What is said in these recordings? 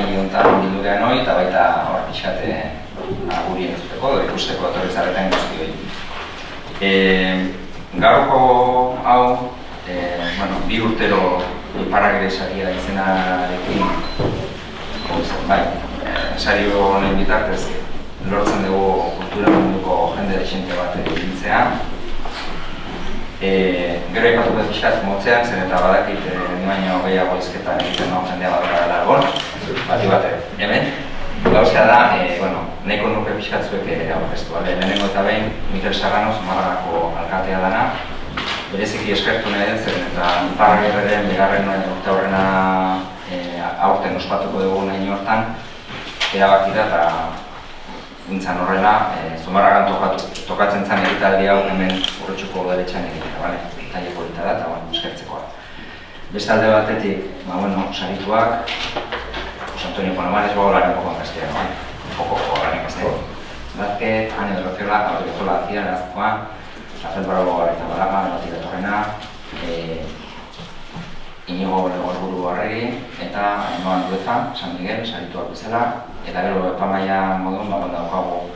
gai honetan bildu gehan hori, eta baita hor pixate guri entzuteko, ikusteko etorri zareten guzti hori. Gaurko hau, bi urtero Iparragire saria izenarekin, sari honen bitartez lortzen dugu kultura munduko jende dexente bat egintzea. Gero ipatu bat pixkat motzean, zen eta badakit ni baino gehiago izketan egiten nago jendea bat gara largon, bati bat hemen. Gauzea da, nahiko nuke pixkat zuek aurkeztu. Lehenengo eta behin, Mikel Serrano, Zumarragako alkatea dana, bereziki eskertu nahi dut zen eta Iparragirreren bigarren urte horrena aurten ospatuko dugu nahi hortan erabaki da eta nintzen horrela Zumarragan tokatzen zen egitaldi hau hemen Urretxuko udaletxean egitea, taile polita da eta eskertzekoa. Beste alde batetik, sarituak, José Antonio Palomares, Bogolaren poco en castellano, un poco Bogolaren en castellano. Vázquez, Ane de Rociola, García, Lazcoa, Rafael Bravo Gareta Balama, Benatia Torrena, Iñigo Legorburu Arregi, eta Ainhoa Andueza, San Miguel, sarituak bezala, eta gero epamaia modun, daukagu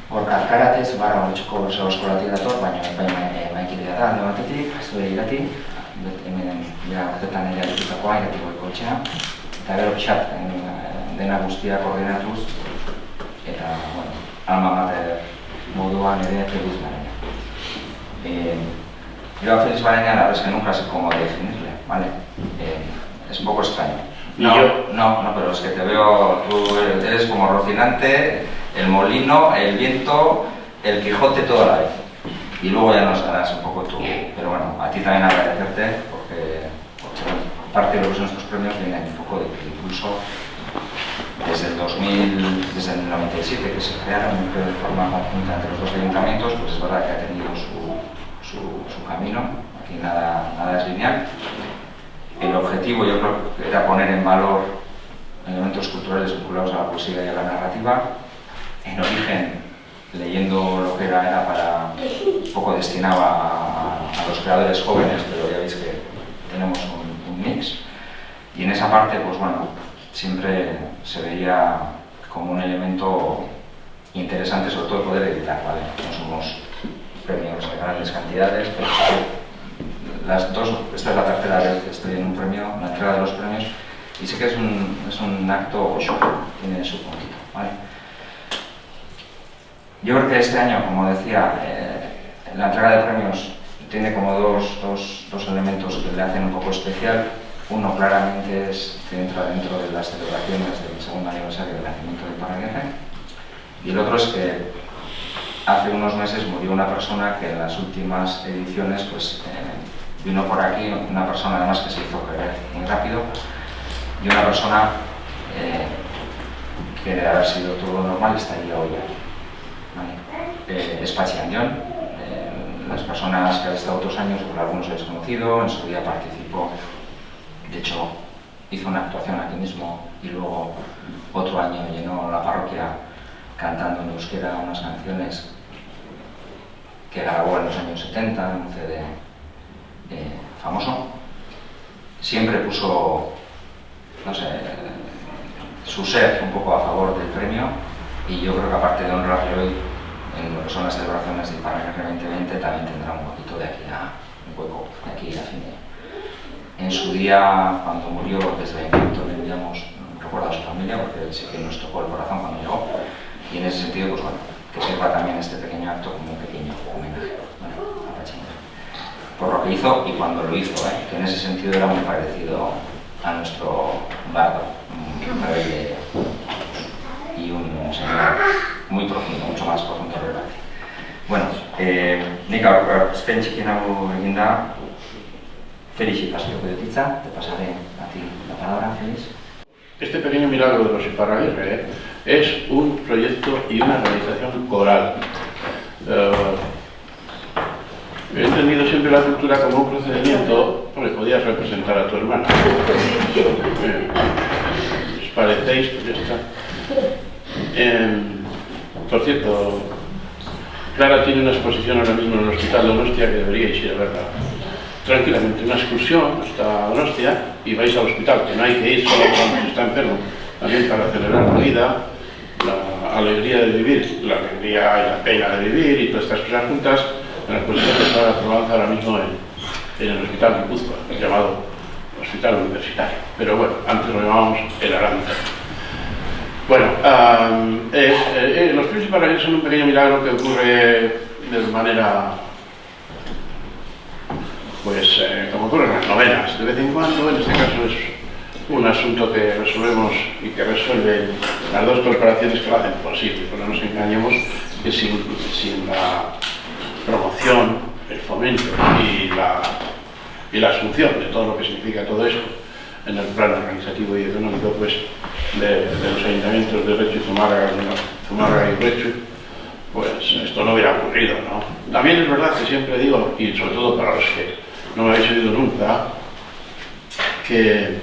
Gorka Azkarate, Zumarra Urretxuko Eskolatik dator, baina maikidea da, alde batetik, zure irati, hemen urtetan ere ditutakoa, irati goiko etxea, eta gero pixat dena guztia koordinatuz, eta alma mater moduan ere Feliz Barenia. Yo a Feliz Barenia la verdad es que nunca sé cómo definirle, ¿vale? Es un poco extraño. No, pero es que te veo, tú eres como Rocinante, el molino, el viento, el Quijote toda la vez. Y luego ya nos darás un poco tú, pero bueno, a ti también agradecerte porque parte de lo que son estos premios viene un poco de impulso desde el 97 que se crearon de forma conjunta entre los dos ayuntamientos, pues es verdad que ha tenido su camino, aquí nada es lineal. El objetivo yo creo que era poner en valor elementos culturales vinculados a la poesía y a la narrativa. En origen, leyendo lo que era para un poco destinado a los creadores jóvenes, pero ya veis que tenemos un mix. Y en esa parte, pues bueno, siempre se veía como un elemento interesante, sobre todo poder editar, ¿vale? No somos premios de grandes cantidades, pero esta es la tercera vez que estoy en un premio, en la entrega de los premios, y sí que es un acto shock, tiene su puntito, ¿vale? Yo creo que este año, como decía, la entrega de premios tiene como dos elementos que le hacen un poco especial. Uno claramente es que entra dentro de las celebraciones del segundo aniversario del nacimiento de Iparraguirre, y el otro es que hace unos meses murió una persona que en las últimas ediciones pues, vino por aquí, una persona además que se hizo querer muy rápido, y una persona que de haber sido todo normal estaría hoy aquí. ¿Vale? Es Pachi Andión. Las personas que han estado otros años, por algunos habéis conocido, en su día participó, de hecho hizo una actuación aquí mismo y luego otro año llenó la parroquia cantando en euskera unas canciones que grabó en los años 70 en un CD famoso. Siempre puso, no sé, su ser un poco a favor del premio, y yo creo que aparte de honrarle hoy en lo que son las celebraciones de Iparraguirre 2020 también tendrá un poquito de aquí a un hueco, de aquí a fin de año. En su día, cuando murió, desde el ayuntamiento le enviamos un recuerdo a su familia, porque sí que nos tocó el corazón cuando llegó, y en ese sentido, pues bueno, que sirva también este pequeño acto como un pequeño homenaje, bueno, a Pachi, por lo que hizo y cuando lo hizo, que en ese sentido era muy parecido a nuestro bardo, un rebelde y un señor muy profundo, mucho más profundo que el rebelde. Bueno, nik aurkezpen txikin hau egin da, felicitazioko dutitza, te pasaré a ti la palabra, Feliz. Este pequeño milagro de los Iparraguirre es un proyecto y una realización coral. He entendido siempre la cultura como un procedimiento, porque podías representar a tu hermana. ¿Os parecéis? Pues ya está. Por cierto, Clara tiene una exposición ahora mismo en el Hospital Donostia que deberíais ir a verla. tranquilamente una excursión hasta Donostia y vais al hospital, que no hay que ir solo cuando se está enfermo, también para celebrar la vida, la alegría de vivir, la alegría y la pena de vivir y todas estas cosas juntas, en la cuestión que está la Provenza ahora mismo en el Hospital de Guipúzcoa, llamado Hospital Universitario. Pero bueno, antes lo llamábamos el Aranda. Bueno, los premios Iparraguirre son un pequeño milagro que ocurre de manera, pues, como ocurre en las novenas, de vez en cuando. En este caso es un asunto que resolvemos y que resuelven las dos corporaciones que lo hacen posible. Pero no nos engañemos que sin la promoción, el fomento y la asunción de todo lo que significa todo esto en el plano organizativo y económico, pues, de los ayuntamientos de Rechu, Zumárraga y Rechu, pues esto no hubiera ocurrido, ¿no? También es verdad que siempre digo, y sobre todo para los que no me habéis oído nunca, que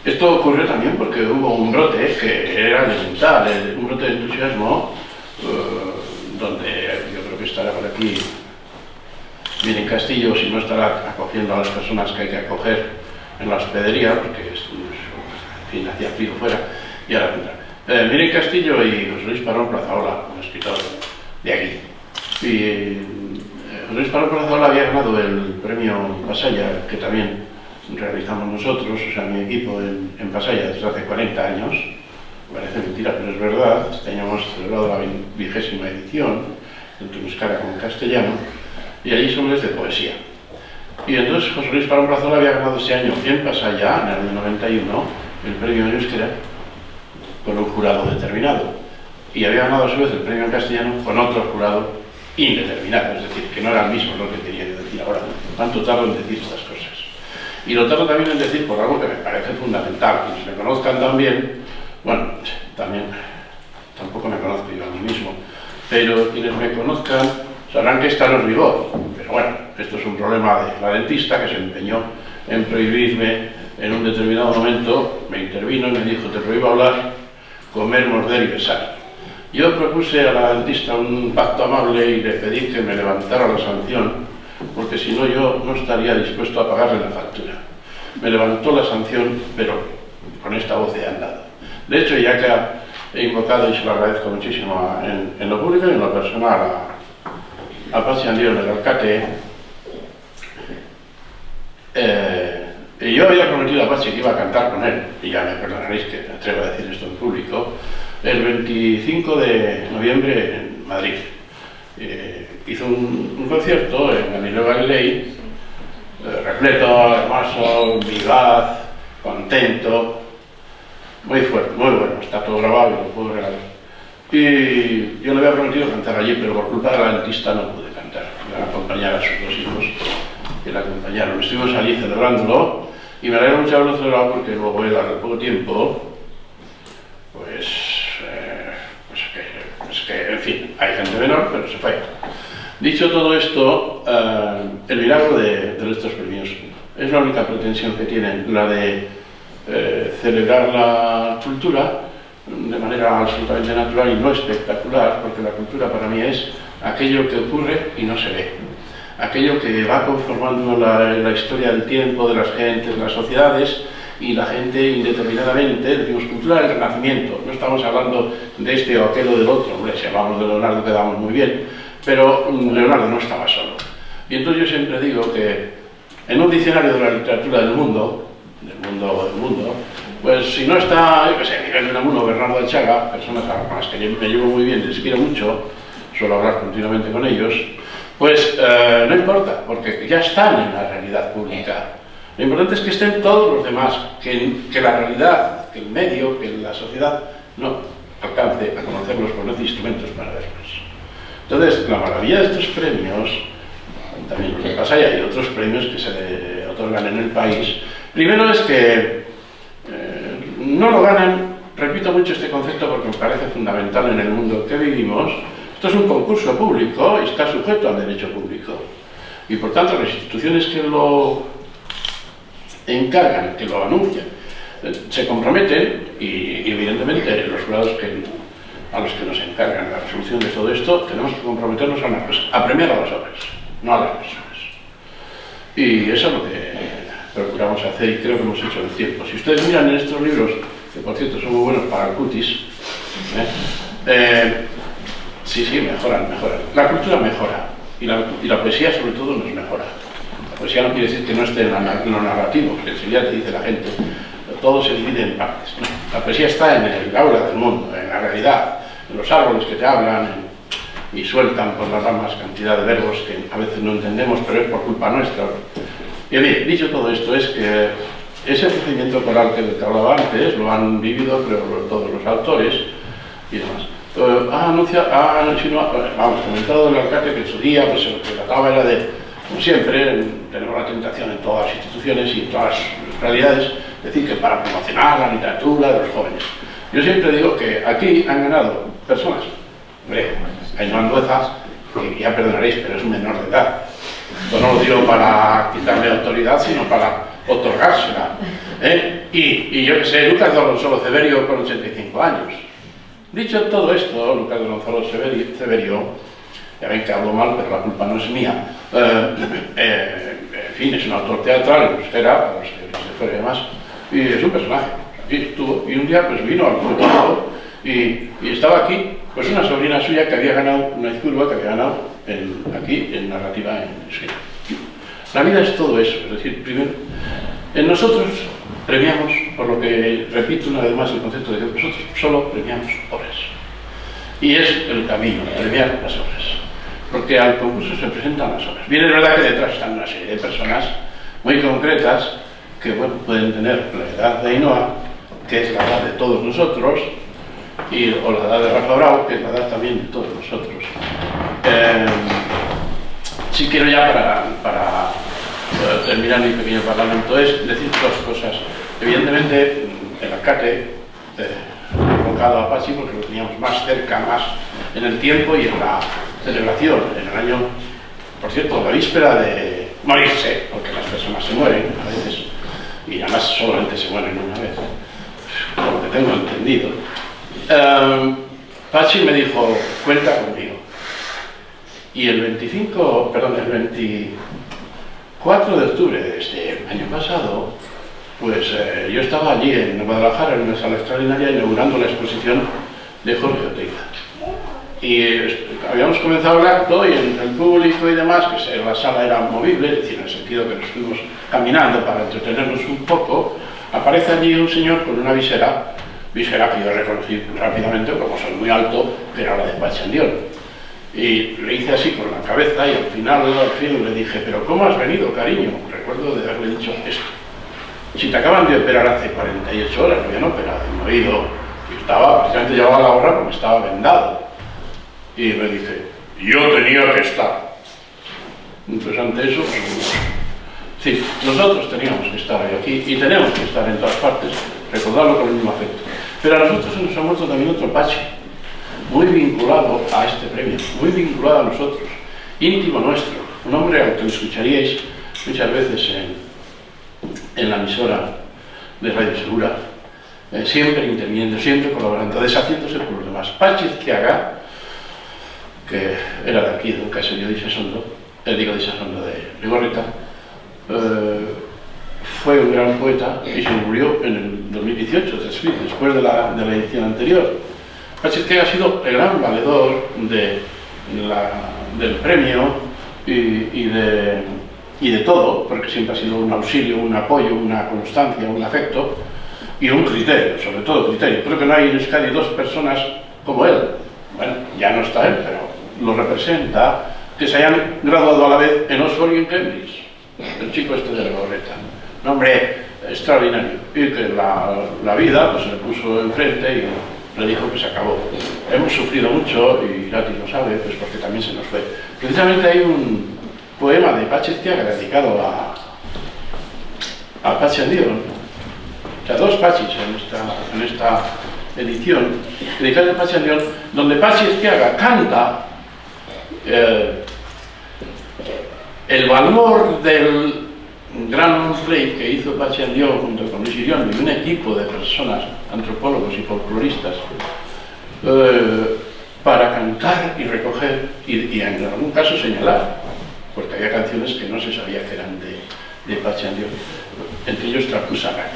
esto ocurrió también porque hubo un brote que era elemental, un brote de entusiasmo, donde yo creo que estará por aquí Miren Castillo, si no estará acogiendo a las personas que hay que acoger en la hospedería, porque en fin, hacía frío fuera, y ahora vendrá. Miren Castillo y José Luis Parón Plazaola, un escritor de aquí. Y José Luis Parón Plazaola había ganado el premio Pasaya, que también realizamos nosotros, o sea, mi equipo en Pasaya desde hace 40 años. Parece mentira, pero es verdad. Este año hemos celebrado la 20ª edición, tanto en euskera como en castellano, y allí son de poesía. Y entonces José Luis Parón Plazaola había ganado ese año en Pasaya, en el año 91, el premio en euskera, con un jurado determinado. Y había ganado a su vez el premio en castellano con otro jurado indeterminado, es decir, que no era el mismo lo que quería decir ahora. Tanto tardo en decir estas cosas. Y lo tardo también en decir por algo que me parece fundamental. Quienes me conozcan también, bueno, también tampoco me conozco yo a mí mismo, pero quienes me conozcan sabrán que esta no es rigor. Pero bueno, esto es un problema de la dentista que se empeñó en prohibirme en un determinado momento, me intervino y me dijo: te prohíbo hablar, comer, morder y besar. Yo propuse a la dentista un pacto amable y le pedí que me levantara la sanción, porque si no yo no estaría dispuesto a pagarle la factura. Me levantó la sanción, pero con esta voz de andado. De hecho, ya que he invocado, y se lo agradezco muchísimo en lo público y en lo personal, a Pachi Andío del Alcate, y yo había prometido a Pachi que iba a cantar con él, y ya me perdonaréis que me atrevo a decir esto en público, el 25 de noviembre en Madrid. Hizo un concierto en Galileo Galilei, repleto, hermoso, vivaz, contento, muy fuerte, muy bueno, está todo grabado y lo puedo regalar. Y yo le había prometido cantar allí, pero por culpa de la dentista no pude cantar. Iba a acompañar a sus dos hijos que la acompañaron. Estuvimos allí celebrándolo y me alegra mucho haberlo celebrado porque luego él, al poco tiempo, pues que, en fin, hay gente menor, pero se fue. Dicho todo esto, el milagro de estos premios es la única pretensión que tienen, la de celebrar la cultura de manera absolutamente natural y no espectacular, porque la cultura para mí es aquello que ocurre y no se ve, aquello que va conformando la historia del tiempo, de las gentes, de las sociedades, y la gente indeterminadamente, decimos cultura del Renacimiento, no estamos hablando de este o aquel o del otro. Hombre, si hablamos de Leonardo quedamos muy bien, pero Leonardo no estaba solo. Y entonces yo siempre digo que en un diccionario de la literatura del mundo, pues si no está, yo que sé, Miguel de Unamuno o Bernardo Alchaga, personas con las que me llevo muy bien, les quiero mucho, suelo hablar continuamente con ellos, pues no importa, porque ya están en la realidad pública. Lo importante es que estén todos los demás, que la realidad, que el medio, que la sociedad no alcance a conocerlos, porque no tiene instrumentos para verlos. Entonces, la maravilla de estos premios, también lo que pasa, y hay otros premios que se otorgan en el país, primero es que no lo ganan, repito mucho este concepto porque me parece fundamental en el mundo que vivimos. Esto es un concurso público y está sujeto al derecho público. Y por tanto las instituciones que lo encargan, que lo anuncian, se comprometen y evidentemente los jurados a los que nos encargan la resolución de todo esto tenemos que comprometernos a una cosa, a premiar a las obras, no a las personas. Y eso es lo que procuramos hacer y creo que hemos hecho en el tiempo. Si ustedes miran en estos libros, que por cierto son muy buenos para el cutis, sí, mejoran. La cultura mejora y la poesía sobre todo nos mejora. La poesía no quiere decir que no esté en lo narrativo, que enseguida te dice la gente, todo se divide en partes. No. La poesía está en el aura del mundo, en la realidad, en los árboles que te hablan y sueltan por las ramas cantidad de verbos que a veces no entendemos, pero es por culpa nuestra. Y bien, dicho todo esto, es que ese procedimiento coral que te hablaba antes lo han vivido, creo, todos los autores y demás. Vamos, comentado el alcalde que en su día pues, lo que trataba era de, como siempre, tenemos la tentación en todas las instituciones y en todas las realidades, decir que para promocionar la literatura de los jóvenes. Yo siempre digo que aquí han ganado personas, hombre, Ainhoa Andueza, que ya perdonaréis, pero es un menor de edad. Yo no lo digo para quitarle autoridad, sino para otorgársela. Y yo que sé, Lucas Dorronsolo Severio con 85 años. Dicho todo esto, Lucas Dorronsolo Severio, ya ven que hablo mal, pero la culpa no es mía. En fin, es un autor teatral en euskera, para los que se fuera y demás, y es un personaje. Aquí estuvo, y un día pues vino al público y estaba aquí pues una sobrina suya que había ganado una izcurva, que había ganado aquí en narrativa en euskera. La vida es todo eso, es decir, primero, en nosotros premiamos, por lo que repito una vez más el concepto de que nosotros solo premiamos obras. Y es el camino, premiar las obras. Porque al concurso se presentan las obras. Bien, es verdad que detrás están una serie de personas muy concretas que bueno, pueden tener la edad de Ainhoa, que es la edad de todos nosotros, o la edad de Rafa Bravo, que es la edad también de todos nosotros. Si quiero ya para terminar mi pequeño parlamento es decir dos cosas. Evidentemente el alcalde enfocado a Pachi porque lo teníamos más cerca, más en el tiempo y en la celebración, en el año, por cierto, la víspera de morirse, porque las personas se mueren a veces y además solamente se mueren una vez, por lo que tengo entendido. Pachi me dijo, cuenta conmigo. Y el 24 de octubre de este año pasado, pues yo estaba allí en Guadalajara en una sala extraordinaria inaugurando la exposición de Jorge Oteiza. Y habíamos comenzado el acto y entre el público y demás, que la sala era movible, es decir, en el sentido que nos fuimos caminando para entretenernos un poco, aparece allí un señor con una visera que yo reconocí rápidamente, como soy muy alto, que era la de Pachi Andión. Y le hice así con la cabeza y al final le dije, pero ¿cómo has venido, cariño? Recuerdo de haberle dicho esto. Si te acaban de operar hace 48 horas, me habían operado en mi oído, y precisamente llevaba la hora porque estaba vendado. Y me dice, yo tenía que estar. Entonces ante eso, sí, nosotros teníamos que estar aquí y tenemos que estar en todas partes, recordarlo con el mismo afecto. Pero a nosotros se nos ha muerto también otro Pachi, muy vinculado a este premio, muy vinculado a nosotros, íntimo nuestro, un hombre al que escucharíais muchas veces en la emisora de Radio Segura, siempre interviniendo, siempre colaborando, deshaciéndose por los demás. Pachi Izquiaga, que era de aquí, de un caserío de Isasondo, de Rigorreta, fue un gran poeta y se murió en el 2018, después de la edición anterior. Pachi Izquiaga ha sido el gran valedor del premio y de todo, porque siempre ha sido un auxilio, un apoyo, una constancia, un afecto y un criterio, sobre todo criterio. Creo que no hay en Euskadi dos personas como él. Bueno, ya no está él, pero lo representa, que se hayan graduado a la vez en Oxford y en Cambridge. El chico este de la Gorreta. Un hombre extraordinario. Y que la vida pues, se le puso enfrente y le dijo que se acabó. Hemos sufrido mucho, y Gatti lo sabe, pues porque también se nos fue. Precisamente hay un poema de Pachi Izquiaga dedicado a Pachi Andión, o sea, dos Pachis en esta edición, dedicado a Pachi Andión, donde Pachi Izquiaga canta el valor del gran rey que hizo Pachi Andión junto con Luis Iriondo y un equipo de personas, antropólogos y folcloristas, para cantar y recoger y en algún caso señalar, porque había canciones que no se sabía que eran de de Patxi Andión, entre ellos Trapuzarrak.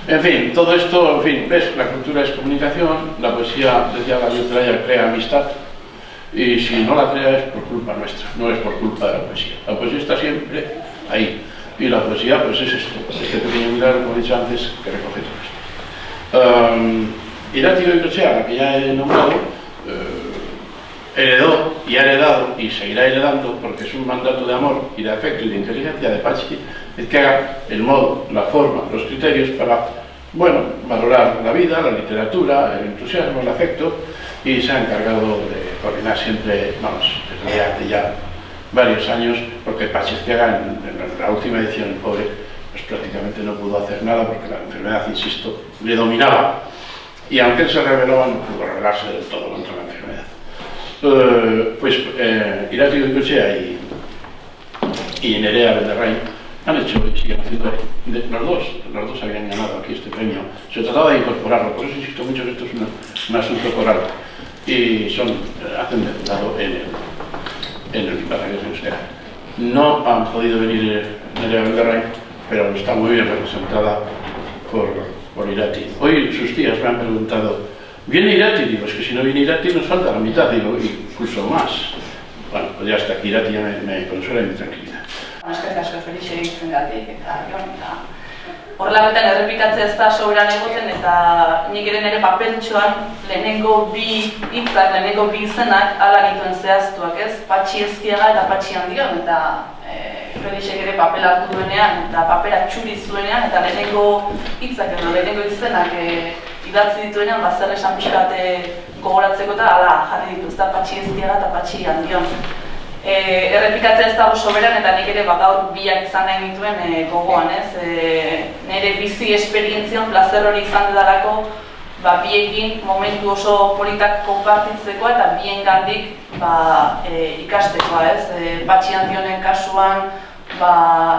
En fin, todo esto, en fin, ves, la cultura es comunicación, la poesía, decía Gabriel Celaya, crea amistad, y si no la crea es por culpa nuestra, no es por culpa de la poesía. La poesía está siempre ahí, y la poesía pues es esto, este pequeño milagro, como he dicho antes, que recoge todo esto. Irati Goikoetxea, la que ya he nombrado, heredó y ha heredado y seguirá heredando, porque es un mandato de amor y de afecto y de inteligencia de Patxi, es que haga el modo, la forma, los criterios para, bueno, valorar la vida, la literatura, el entusiasmo, el afecto, y se ha encargado de coordinar siempre, vamos, desde hace ya varios años, porque Patxi Ezquiaga en la última edición, el pobre, pues prácticamente no pudo hacer nada porque la enfermedad, insisto, le dominaba, y aunque él se rebelaba, no pudo rebelarse del todo contra la enfermedad. Pues Irati Goikoetxea y Nerea Beldarrain han hecho y siguen haciendo, los dos habían ganado aquí este premio. Se trataba de incorporarlo, por eso insisto mucho que esto es un asunto coral, y hacen deputado en el Palacio de Euskera. No han podido venir Nerea Beldarrain, pero está muy bien representada por Irati. Hoy sus tías me han preguntado: ¿viene Irati? Digo, es que si no viene Irati nos falta la mitad, digo, incluso más. Bueno, pues ya hasta aquí Irati ya me consuela y me tranquiliza. Eskerrik asko Felixe egiten gatik, eta horrela betan errepikatzea ez da sobran egoten, eta nik ere nire papeltxoan lehenengo bi hitzak, lehenengo bi izenak hala nituen zehaztuak, ez? Patxi Ezquiaga eta Patxi Andión, eta Felixek ere papel hartu duenean, eta papera txuri zuenean, eta lehenengo hitzak edo lehenengo izenak idatzi dituenean, zer esan pixka bat gogoratzeko eta hala jarri ditu, ez da Patxi Ezquiaga eta Patxi Andión. Errepikatzea ez dago soberan, eta nik ere gaur biak izan nahi dituen gogoan, ez? Nire bizi esperientzian plazer hori izan dedalako biekin momentu oso politak konpartitzeko eta bien gandik ikastekoa, ez? Patxi Andionen kasuan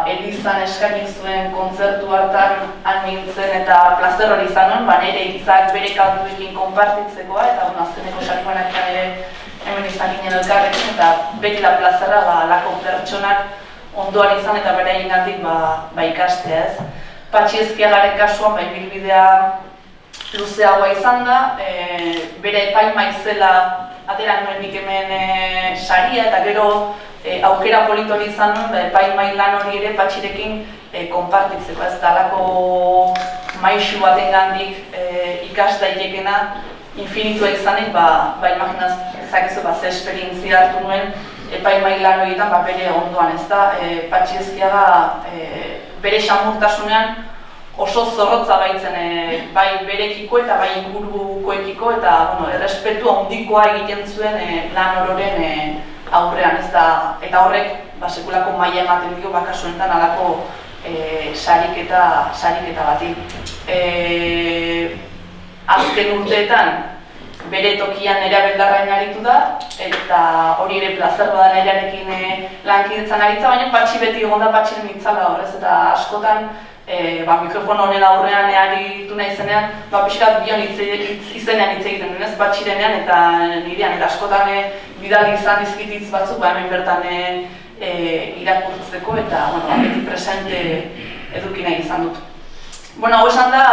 Elizan eskaini zuen kontzertu hartan han nintzen eta plazer hori izan nuen, nire hitzak bere kantuekin konpartitzekoa, eta azkeneko sarikoanak ere hemen izan ginen elkarrekin, eta beti da plazerra lako pertsonak ondoan izan eta bere egin gandik ikastea, ez? Patxi Ezquiagaren kasuan bilbidea luzeagoa izan da, bere epaima izela atera nuen nik hemen saria, eta gero aukera politori izan nuen, epaimai lan hori ere Patxirekin konpartitzeko, ez da alako maixu baten gandik ikas daitekena infinitua izanik, imaginaz ezakezu ze esperientzia hartu nuen epaimai lan horietan bere ondoan, ez da? Patxi Ezquiaga bere xamurtasunean oso zorrotza baitzen, bai berekiko eta bai ingurukoekiko, eta errespetu handikoa egiten zuen lan ororen aurrean, ez da? Eta horrek sekulako maila ematen dio kasu honetan halako sariketa bati. Azken urteetan bere tokian Nerea Beldarrain aritu da, eta hori ere plazer bada Nerearekin lankidetzan aritza, baina Patxi beti egon da Patxiren itzala horrez, eta askotan mikrofon honen aurrean aritu nahi zenean, pixkat bion izenean hitz egiten denez, Patxirenean eta nirean, eta askotan bidali izan dizkititz batzuk, hemen bertan irakurtzeko, eta beti presente eduki nahi izan dut. Hau esan da,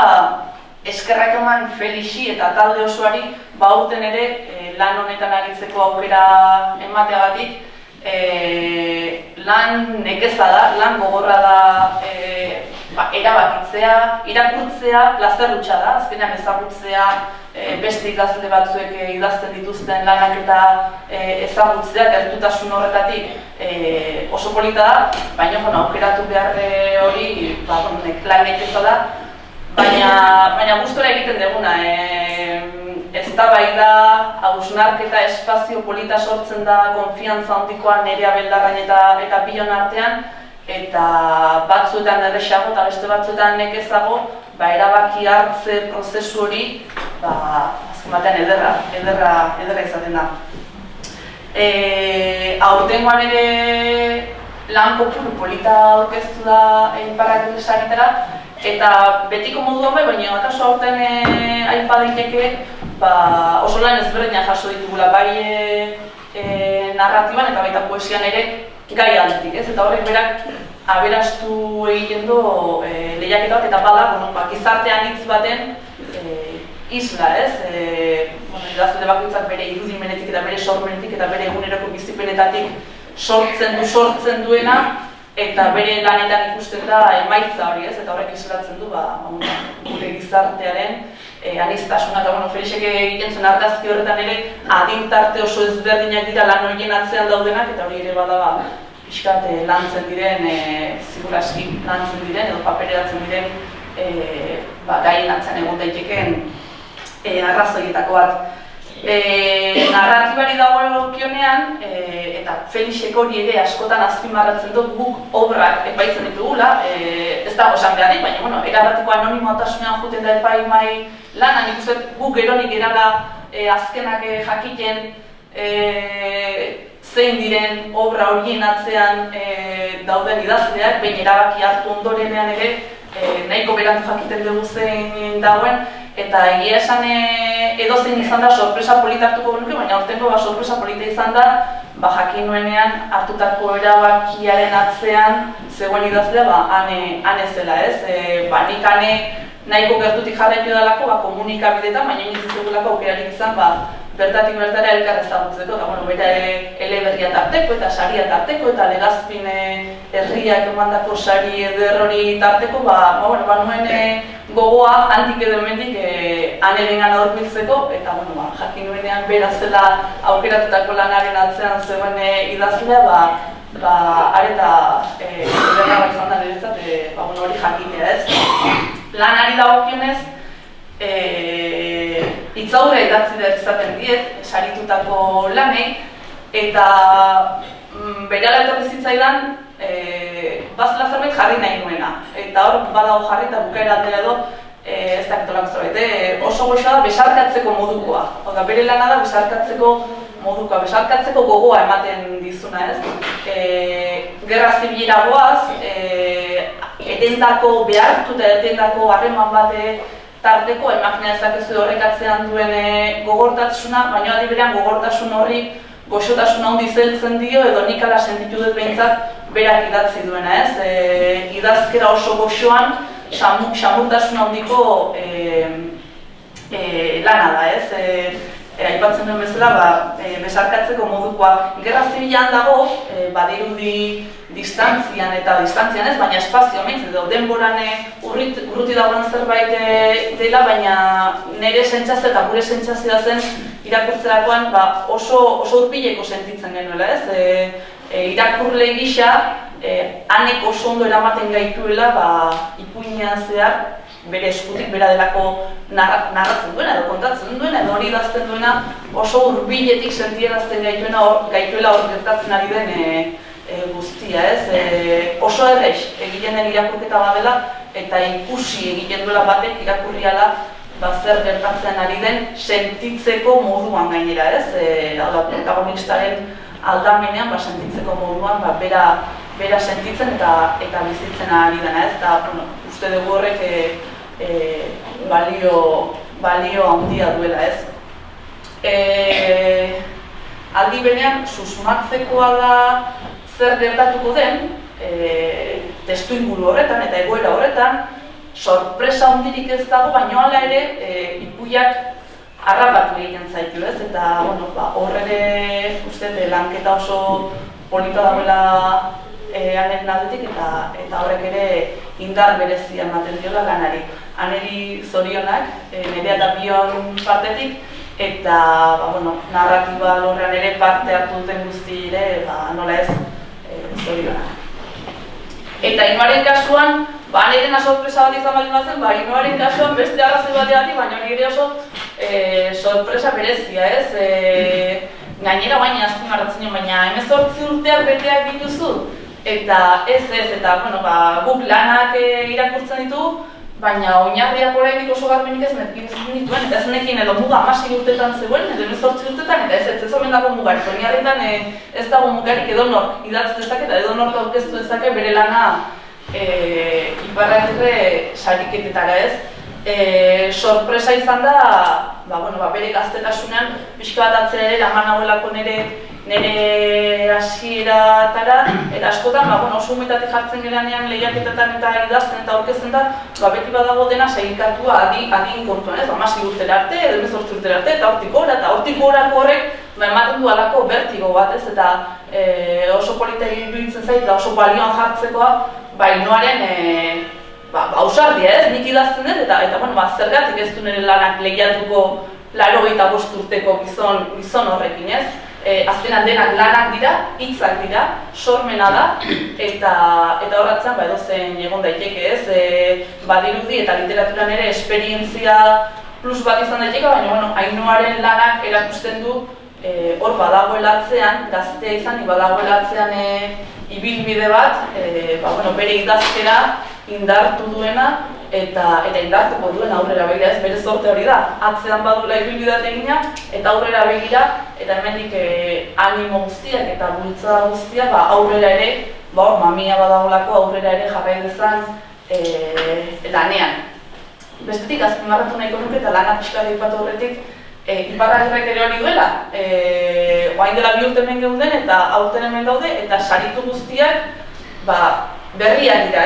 eskerrak eman Felixi eta talde osoari aurten ere lan honetan aritzeko aukera emateagatik. Lan nekeza da, lan gogorra da erabakitzea, irakurtzea, plazerrutxa da, azkenean ezagutzea beste idazle batzuek idazten dituzten lanak eta ezagutzea, gertutasun horretatik oso polita da, baina aukeratu behar hori lan nekeza da. Baina gustora egiten duguna, eztabaida, hausnarketa espazio polita sortzen da konfiantza handikoa Nerea Beldarrain eta Pion artean, eta batzuetan erresago eta beste batzuetan nekezago erabaki hartze prozesu hori azken batean ederra izaten da. Aurtengoan ere lan kopuru polita aurkeztu da Ipar Saritera, eta betiko moduan baina akaso aurten aipa daiteke oso lan ezberdinak jaso ditugula, bai narratiban eta baita poesian ere gai aldetik, ez? Eta horrek berak aberastu egiten du lehiaketa bat, eta bada, gizartean hitz baten isla, ez? Idazle bakoitzak bere irudimenetik eta bere sormenetik eta bere eguneroko bizipenetatik sortzen duena, eta bere lanetan ikusten da emaitza hori, ez? Eta horrek islatzen du gure gizartearen aniztasuna. Eta Felixek egiten zuen argazki horretan ere adintarte oso ezberdinak dira lan horien atzean daudenak, eta hori ere bada pixkat lantzen diren, ziguraski lantzen diren edo papereratzen diren gaien atzean egon daitekeen arrazoietako bat. Narratibari dagokionean, eta Felixek hori ere askotan azpimarratzen dut guk obrak epaitzen ditugula, ez dago esan beharrik, baina erabateko anonimotasunean joeten da epaimai lana, nik uste guk geronik erala azkenak jakiten zein diren obra horien atzean dauden idazleak, behin erabaki hartu ondorenean ere nahiko berandu jakiten dugu zein dagoen, eta egia esan edozein izan da sorpresa polita hartuko genuke, baina aurtengo sorpresa polita izan da jakin nuenean hartutako erabakiaren atzean zegoen idazlea han ez zela, ez? Nik ane nahiko gertutik jarraitu dalako komunikabideetan, baina iniz izagulako aukerarik izan bertatik bertara elkar ezagutzeko, eta bera eleberria tarteko eta saria tarteko eta Legazpin herriak emandako sari eder hori tarteko, nuen gogoa handik edo hemendik anerengan aurbiltzeko, eta jakin nuenean bera zela aukeratutako lanaren atzean zegoen idazlea, areta ederra izan da niretzat hori jakitea, ez? Lanari dagokionez, hitzaurra idatzi behar izaten diet, saritutako lanei, eta berehala etorri zitzaidan bazela zerbait jarri nahi nuena. Eta hor badago jarri eta bukaera aldera edo ez dakitolak zerbait. Oso goxoa da besarkatzeko modukoa. Oda bere lana da besarkatzeko modukoa, besarkatzeko gogoa ematen dizuna, ez? Gerra zibilera goaz, etendako behartu eta etendako harreman bate tarteko, imagina ezakezu horrekatzean duen gogortasuna, baina aldi berean gogortasun horri goxotasuna handi zeltzen dio, edo nik ala sentitu dut behintzat berak idatzi duena, ez? Idazkera oso goxoan, xamurtasun handiko lana da, ez? Aipatzen duen bezala, besarkatzeko modukoa. Gerra zibilan dago, badirudi distantzian eta distantzian ez, baina espazio meintzen edo denboran urruti dagoen zerbait dela, baina nire sentsazioa eta gure sentsazioa zen irakurtzerakoan oso hurbileko sentitzen genuela, ez? Irakurle gisa, hanek oso ondo eramaten gaituela ipuinean zehar, bere eskutik bera delako narratzen duena edo kontatzen duena edo hori idazten duena oso hurbiletik sentierazten gaituela hor gertatzen ari den guztia, ez? Oso errez egiten den irakurketa badela eta ikusi egiten duela batek irakurriala zer gertatzen ari den sentitzeko moduan gainera, ez? Protagonistaren aldamenean sentitzeko moduan bera sentitzen eta bizitzen ari dena, ez? Eta uste dugu horrek balio handia duela, ez? Aldi berean, susmatzekoa da zer gertatuko den testu inguru horretan eta egoera horretan sorpresa handirik ez dago, baina hala ere ipuiak harrapatu egiten zaitu, ez? Eta hor ere uste lanketa oso polita dagoela hanen aldetik eta horrek ere indar berezia ematen diola lanari. Haneri zorionak, nerea eta bion partetik, eta narratiba lorrean ere parte hartu duten guzti ere, nola ez, zorionak. Eta Inoaren kasuan, nirena sorpresa bat izan baldin bazen, Inoaren kasuan beste arrazoi bategatik, baina hori ere oso sorpresa berezia, ez? Gainera baina azpimarratzen nion, baina 18 urteak beteak dituzu, eta eta guk lanak irakurtzen ditu, baina oinarriak oraindik oso garbinik ez nituen, eta ez nekin edo muga 16 urtetan zegoen, edo 18 urtetan, eta ez omen dago mugarik. Oinarrietan ez dago mugarik edonor idatz dezake eta edonor aurkeztu dezake bere lana iparragirre sariketetara, ez? Sorpresa izan da, bere gaztetasunean pixka bat atzera ere laman hauelako nire nire hasieratara, eta askotan, oso umetatik jartzen geranean lehiaketetan eta idazten eta aurkezten da, beti badago dena sailkatua adin kontuan, 16 urtera arte, edo 18 urtera arte, eta hortik gorako horrek ematen du alako bertigo bat, eta oso polita iruditzen zait, eta oso balioan jartzekoa, Ainoaren ausardia, nik idazten dut, eta zergatik ez du nire lanak lehiatuko 85 urteko gizon horrekin, azkenan denak lanak dira, hitzak dira, sormena da, eta horretzen edozein egon daiteke, badirudi eta literaturan ere esperientzia plus bat izan daiteke, baina Ainoaren lanak erakusten du hor badagoela atzean, gaztea izan, badagoela atzean ibilbide bat, bere idazkera indartu duena eta indartuko duena aurrera begira, bere zorte hori da. Atzean badula ibilbideat egina eta aurrera begira, eta hemendik animo guztiak eta bultza guztiak aurrera ere, mamia badagolako aurrera ere jarrai dezan lanean. Bestetik, azpimarratu nahiko nuke eta lana pixka deipatu horretik, Iparragirrek ere hori duela. Oain dela 2 urte hemen geunden eta aurten hemen gaude, eta saritu guztiak berriak dira,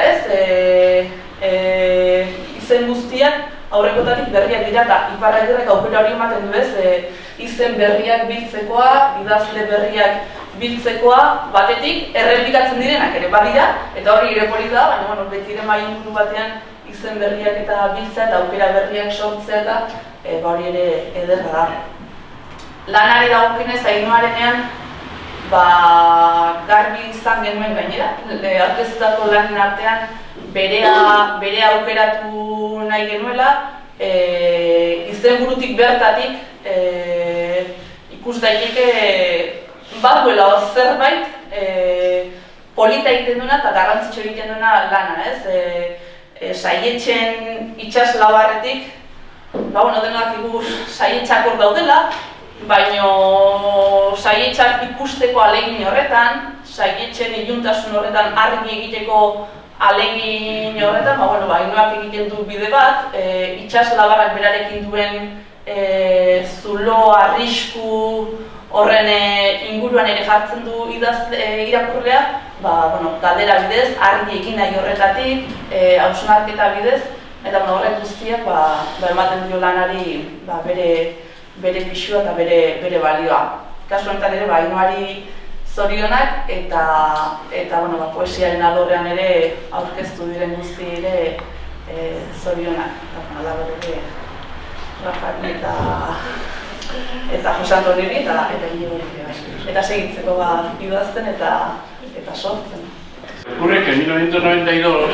izen guztiak aurrekotatik berriak dira, eta Iparragirrek aukera hori ematen du, izen berriak biltzekoa, idazle berriak biltzekoa, batetik errepikatzen direnak ere badira, eta hori ere poli da, baina beti ere maila inguru batean izen berriak eta biltzea eta aukera berriak sortzea eta hori ere ederra da. Lanari dagokienez Ainoarenean garbi izan genuen gainera, aurkeztutako lanen artean bere aukeratu nahi genuela, izenburutik bertatik ikus daiteke baduela hor zerbait polita egiten duena eta garrantzitsu egiten duena lana, Saietxen itsaslabarretik, denak ikus saietxak hor daudela, baina saietxak ikusteko alegin horretan, saietxen iluntasun horretan argi egiteko alegin horretan, Ainoak egiten du bide bat, itsaslabarrak berarekin duen zulo, arrisku horren inguruan ere jartzen du irakurlea, galdera bidez, argi egin nahi horretatik, hausnarketa bidez, eta horrek guztiak ematen dio lanari bere pixua eta bere balioa. Kasu honetan ere Ainoari zorionak eta poesiaren alorrean ere aurkeztu diren guzti ere zorionak. Rafael eta Jose Antoniri eta Inigo Urquiaga. Eta segitzeko idazten eta sortzen. Ocurre que en 1992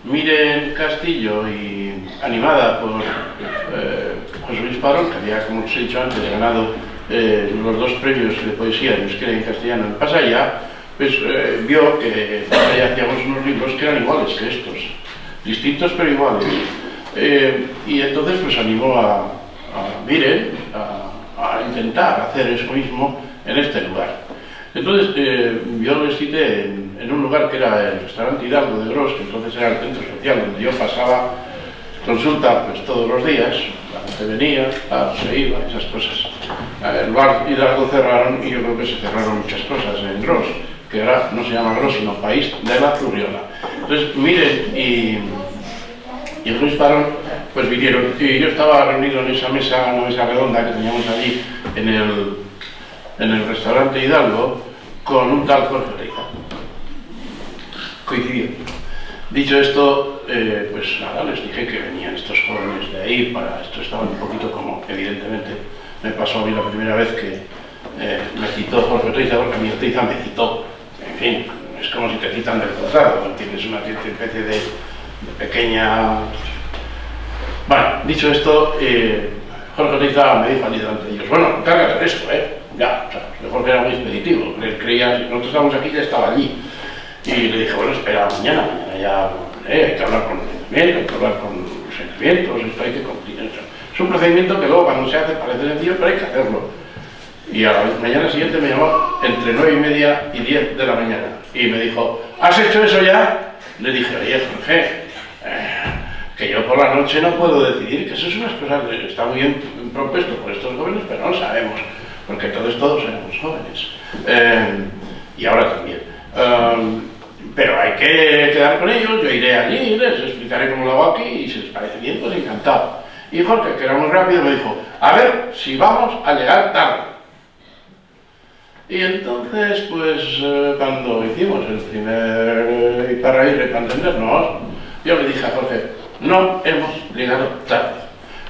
Miren Castillo, y animada por José Luis Parón, que había, como os he dicho antes, ganado los 2 premios de poesía en euskera y en castellano en Pasaya, pues vio que hacíamos unos libros que eran iguales que estos, distintos pero iguales. Y entonces pues animó a Miren a intentar hacer eso mismo en este lugar. Entonces yo les cité en un lugar que era el restaurante Hidalgo de Gros, que entonces era el centro social donde yo pasaba consulta pues todos los días, la gente venía, se iba, esas cosas. El bar Hidalgo cerraron y yo creo que se cerraron muchas cosas en Gros, que ahora no se llama Gros sino País de la Zurriola. Entonces Miren y Luis Parón pues vinieron, y yo estaba reunido en esa mesa, una mesa redonda que teníamos allí en el restaurante Hidalgo con un tal Jorge Leiza. Coincidió. Dicho esto, pues nada, les dije que venían estos jóvenes de ahí para esto. Estaban un poquito como, evidentemente, me pasó a mí la primera vez que me citó Jorge Leiza, porque a mí Leiza me citó. En fin, es como si te citan del juzgado, tienes una especie de pequeña... Bueno, dicho esto, Jorge Leiza me dijo allí delante de ellos, bueno, cárgate esto, ya, o sea, mejor que era muy expeditivo, él creía, si nosotros estábamos aquí, ya estaba allí. Y le dije, bueno, espera, mañana ya hay que hablar con el ayuntamiento, hay que hablar con los ayuntamientos, esto hay que cumplir eso. Es un procedimiento que luego cuando se hace parece sencillo, pero hay que hacerlo. Y a la mañana siguiente me llamó entre 9:30 y 10 de la mañana y me dijo, ¿has hecho eso ya? Le dije, oye, Jorge, que yo por la noche no puedo decidir, que eso es unas cosas que está muy bien propuesto por estos jóvenes, pero no sabemos porque entonces todos éramos jóvenes, y ahora también. Pero hay que quedar con ellos, yo iré allí, les explicaré cómo lo hago aquí, y si les parece bien, pues encantado. Y Jorge, que era muy rápido, me dijo, a ver si vamos a llegar tarde. Y entonces, pues, cuando hicimos el primer Iparraguirre para entendernos, yo le dije a Jorge, no hemos llegado tarde.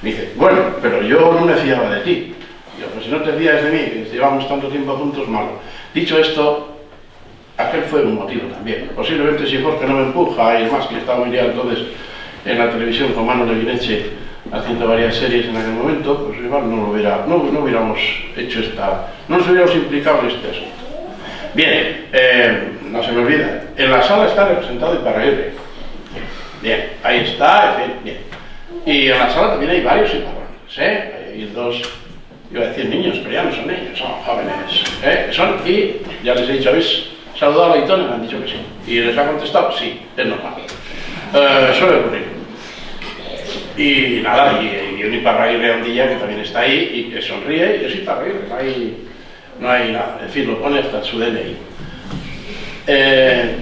Me dice, bueno, pero yo no me fiaba de ti. Yo, pues si no te fías de mí, que llevamos tanto tiempo juntos, malo. Dicho esto, aquel fue un motivo también. Posiblemente si Jorge no me empuja, y es más que estaba muy liado entonces en la televisión con Manu Leguineche haciendo varias series en aquel momento, pues igual no hubiéramos hecho no nos hubiéramos implicado en este asunto. Bien, no se me olvida, en la sala está representado Iparraguirre. Bien, ahí está, en fin, bien. Y en la sala también hay varios Iparraguirres, hay dos, iba a decir niños, pero ya no son niños, son jóvenes, y ya les he dicho, ¿habéis saludado a Leitón? Y me han dicho que sí. Y les ha contestado, sí, es normal. Suele ocurrir. Y nada, y un Iparraguirre Ondilla que también está ahí y que sonríe, y es Iparraguirre, no hay nada, en fin, lo pone hasta su DNI.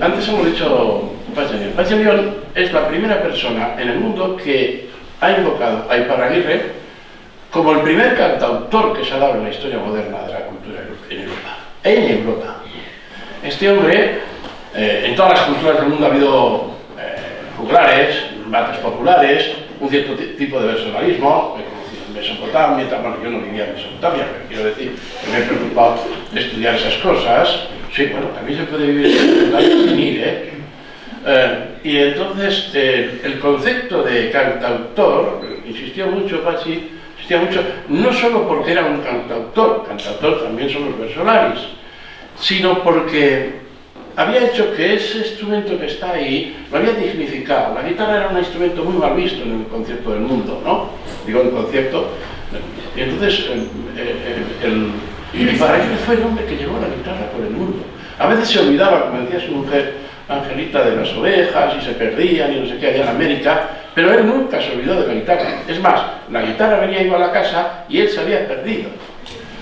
Antes hemos dicho Pachanión. Pachanión es la primera persona en el mundo que ha invocado a Iparraguirre como el primer cantautor que se ha dado en la historia moderna de la cultura en Europa. En Europa. Este hombre, en todas las culturas del mundo ha habido juglares, bates populares, un cierto tipo de personalismo, he conocido en Mesopotamia, bueno, yo no vivía en Mesopotamia, pero quiero decir que me he preocupado de estudiar esas cosas. Sí, bueno, también se puede vivir en Mesopotamia sin ir, y entonces el concepto de cantautor, insistió mucho Pachi, no solo porque era un cantautor también son los versolaris, sino porque había hecho que ese instrumento que está ahí lo había dignificado. La guitarra era un instrumento muy mal visto en el concierto del mundo, ¿no? Digo, en el concierto. Y entonces, Iparraguirre fue el hombre que llevó la guitarra por el mundo. A veces se olvidaba, como decía su mujer, Angelita, de las ovejas, y se perdían, y no sé qué, allá en América, pero él nunca se olvidó de la guitarra. Es más, la guitarra venía iba a la casa y él se había perdido.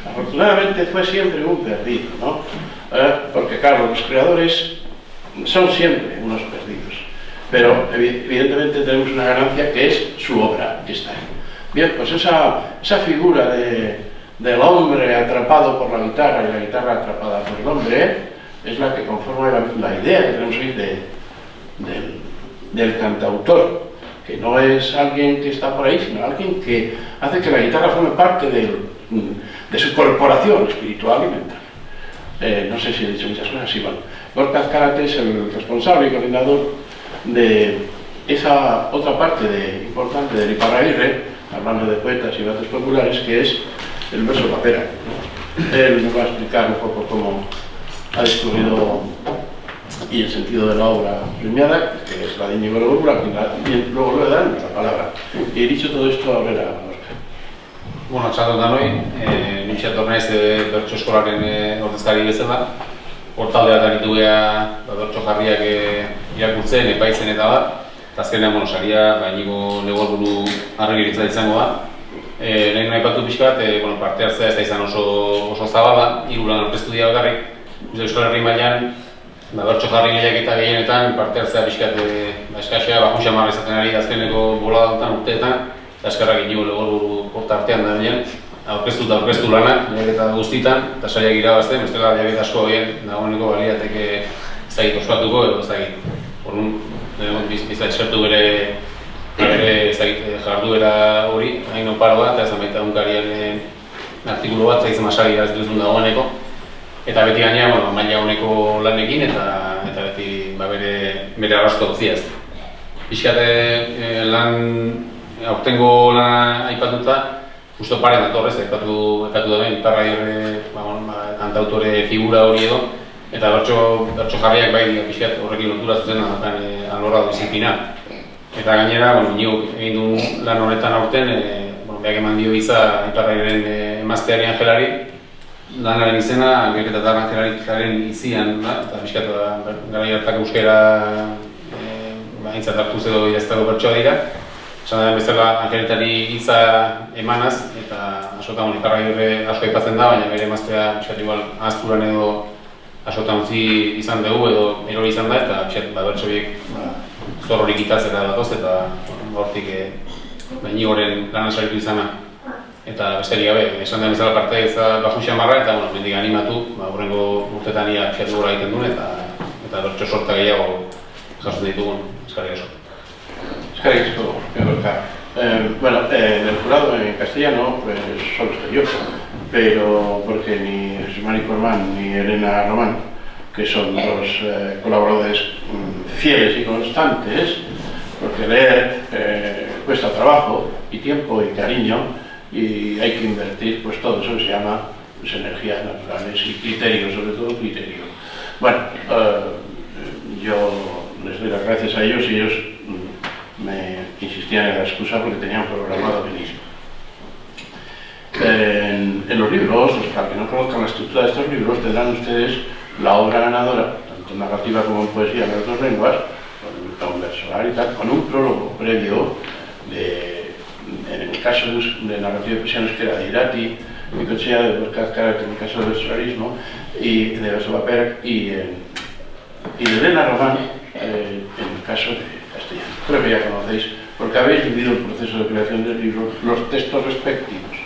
Afortunadamente fue siempre un perdido, ¿no? Porque claro, los creadores son siempre unos perdidos, pero evidentemente tenemos una ganancia que es su obra, que está ahí. Bien, pues esa figura del hombre atrapado por la guitarra y la guitarra atrapada por el hombre es la que conforma la idea que tenemos hoy del cantautor, que no es alguien que está por ahí, sino alguien que hace que la guitarra forme parte de su corporación espiritual y mental. No sé si he dicho muchas cosas, sí, bueno. Gorka Azkarate es el responsable y coordinador de esa otra parte importante del Iparraguirre, hablando de poetas y bates populares, que es el verso papera. Él nos va a explicar un poco cómo ha descubrido y el sentido de la obra premiada, que es la de Íñigo Loborbura, y luego le dan la palabra. Y dicho todo esto, a ver a Gorka. Bueno, txatot danoi, nintxe tornaiz bertso eskolaren ordezkari bezala. Hortaldea aritu geha bertso jarriak irakurtzen, epaitzen eta bat. Eta azkenean, saria Íñigo Loborburu argiritza izango da. Nahi aipatu pixka bat, parte hartzea ez da izan oso zabala, 3 lan aurkeztu dira bakarrik. Euskal Herri mailan, bertso jarri lehiaketa gehienetan parte hartzea pixka eskasea, baju xamarra izaten ari azkeneko boladaotan urteetan. Eta eskarrak Íñigo Loborburu porta artean da denean, aurkeztu lanak, lehiaketa guztitan, eta sariak irabazten, bestela lehiaketa asko horien dagoeneko baliateke ez dakit ospatuko edo ez dakit. Horren, bizta eskertu bere jarduera hori, hain oparo bat, eta ez amaita unkarien artikulu bat, zaitzen masari ez duzun dagoeneko. Eta beti gaina, maila honeko lanekin, eta beti bere arrasto gutziaz. Pixkate lan aurtengo lana aipatuta, justo paren datorrez, aipatu da ben, Iparraguirre kantautore figura hori edo, eta bertso jarriak bai pixkat horrekin lotura zuzen alorra du disiplina. Eta gainera, Íñigo egin du lan honetan aurten, behak eman dio iza Iparraguirren emazteari Angelari, lanaren izena, Gerketa Angelaren izian, eta pixkat garai hartako euskera aintzat hartuz edo idaztako bertsoa dira. Esan da bezala Angelitari hitza emanaz eta askotan iparragirre asko aipatzen da, baina bere emaztea pixat igual ahazturan edo askotan utzi izan dugu edo erori izan da, eta pixat bertso horiek zorrorik itatzera datoz, eta hortik Inigoren lanan saritu izana. Eta besterik gabe, esan den bezala parte ez da baju xamarra, eta mendik animatu, hurrengo urtetan ia pixat gora egiten duen, eta bertso sorta gehiago jasotzen ditugun, eskarrik asko. Eskerrik asko, Gorka. Bueno, del jurado en castellano, pues solo estoy yo, pero porque ni Jesús Mari Cormán ni Elena Román, que son dos colaboradores fieles y constantes, porque leer cuesta trabajo y tiempo y cariño, y hay que invertir, pues todo eso se llama pues, energías naturales y criterio, sobre todo criterio. Bueno, yo les doy las gracias a ellos y ellos me insistían en la excusa porque tenían programado venir. En los libros, para que no conozcan la estructura de estos libros, tendrán ustedes la obra ganadora, tanto en narrativa como en poesía en las dos lenguas, con un verso y tal, con un prólogo previo en el caso de narrativa de poesía que era de Irati, Micochea, de Borcat Carat, en el caso del versolarismo, y de Verso Paper, y de Elena Román, en el caso de castellano. Creo que ya conocéis, porque habéis vivido el proceso de creación del libro, los textos respectivos.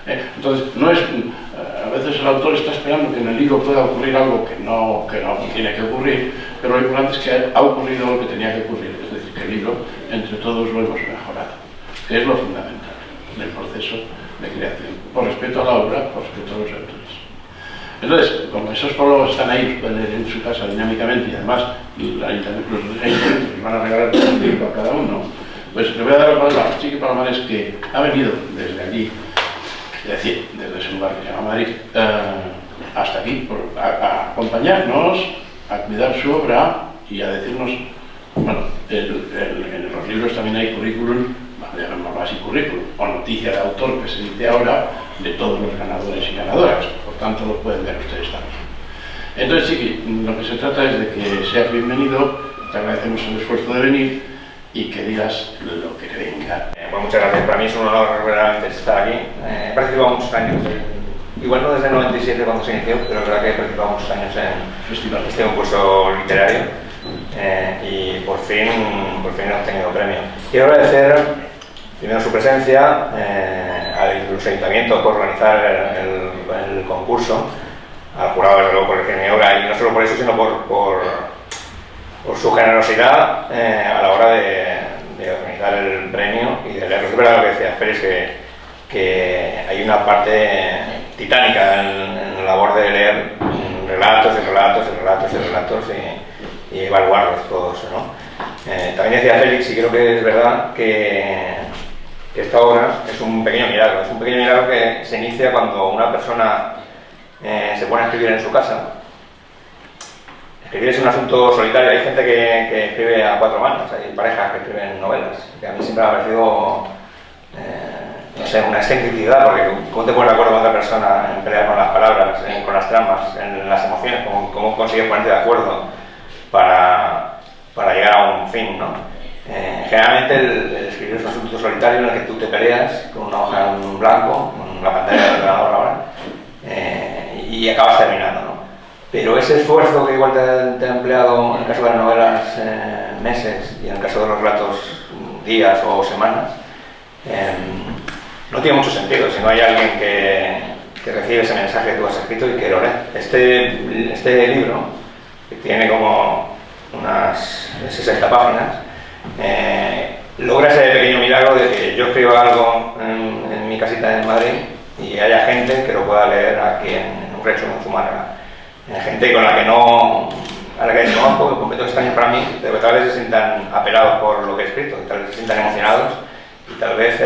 Entonces, no es, a veces el autor está esperando que en el libro pueda ocurrir algo que no tiene que ocurrir, pero lo importante es que ha ocurrido lo que tenía que ocurrir, es decir, que el libro, entre todos lo hemos mejorado, que es lo fundamental del proceso de creación, por respeto a la obra, por respeto a los autores. Entonces, como esos prólogos están ahí, los pueden leer en su casa dinámicamente y además los ayuntamientos van a regalar un libro a cada uno, pues le voy a dar la palabra a Chiqui Palomares, que ha venido desde allí, es decir, desde ese lugar que se llama Madrid, hasta aquí, a acompañarnos, a cuidar su obra y a decirnos, bueno, en los libros también hay currículum, llamémoslo así currículum, o noticia de autor que se dice ahora, de todos los ganadores y ganadoras, por tanto lo pueden ver ustedes también. Entonces, sí, lo que se trata es de que seas bienvenido, te agradecemos el esfuerzo de venir y que digas lo que te venga. Bueno, muchas gracias, para mí es un honor verdaderamente estar aquí. He participado muchos años, igual no desde el 97 cuando se inició, pero es verdad que he participado muchos años en este concurso literario y por fin he obtenido premio. Quiero agradecer primero su presencia, al ayuntamiento por organizar el concurso, al jurado desde luego por elegir mi obra, y no solo por eso, sino por su generosidad a la hora de organizar el premio y de leerlo. Es verdad lo que decía Félix, que hay una parte titánica en la labor de leer relatos y relatos y relatos y relatos y evaluarlos todos, ¿no? También decía Félix, y creo que es verdad, que esta obra es un pequeño milagro que se inicia cuando una persona se pone a escribir en su casa. Escribir es un asunto solitario, hay gente que escribe a cuatro manos, hay parejas que escriben novelas, que a mí siempre me ha parecido, no sé, una excentricidad, porque cómo te pones de acuerdo con otra persona en pelear con las palabras, con las tramas, en las emociones, cómo consigues ponerte de acuerdo para llegar a un fin, ¿no? Generalmente el escribir es un asunto solitario en el que tú te peleas con una hoja en blanco, con la pantalla del ordenador ahora, y acabas terminando, ¿no? Pero ese esfuerzo que igual te ha empleado en el caso de las novelas meses y en el caso de los relatos días o semanas, no tiene mucho sentido si no hay alguien que recibe ese mensaje que tú has escrito y que lo lee. Este libro, que tiene como unas 60 páginas, logra ese pequeño milagro de que yo escriba algo en mi casita en Madrid y haya gente que lo pueda leer aquí en Urrechu, en Zumárraga. Gente con la que no, a la que desconozco, un completo extraño para mí, pero que tal vez se sientan apelados por lo que he escrito, y tal vez se sientan emocionados y tal vez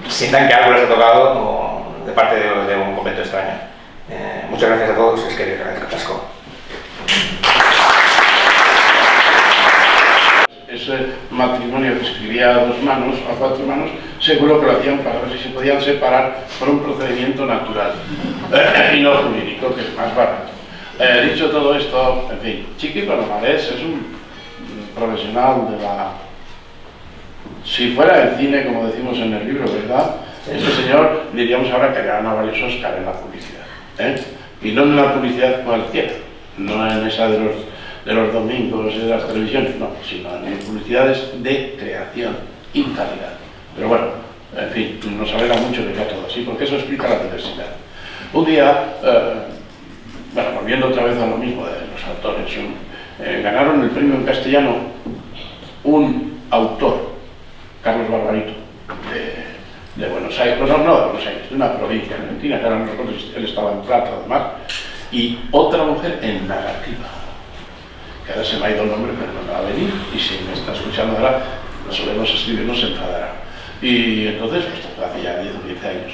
sientan que algo les ha tocado de parte de un completo extraño. Muchas gracias a todos, es que Casco. Ese matrimonio que escribía a dos manos, a cuatro manos, seguro que lo hacían para ver si se podían separar por un procedimiento natural y no jurídico, que es más barato. Dicho todo esto, en fin, Chiqui Palomares es un profesional de la... Si fuera el cine, como decimos en el libro, ¿verdad? Este señor, diríamos ahora que ha ganado varios Oscars en la publicidad, ¿eh? Y no en la publicidad cualquiera, no en esa de los domingos y de las televisiones, no, sino en publicidades de creación y calidad. Pero bueno, en fin, nos alegra mucho que sea todo así, porque eso explica la diversidad. Un día, bueno, volviendo otra vez a lo mismo de los autores, ganaron el premio en castellano un autor, Carlos Barbarito, de Buenos Aires, no de Buenos Aires, de una provincia en Argentina, que ahora no recuerdo si él estaba en Plata además, y otra mujer en Narrativa, que ahora se me ha ido el nombre, pero no me va a venir, y si me está escuchando ahora, lo solemos escribir, no se enfadará. Y entonces, esto fue hace ya 10 o 15 años,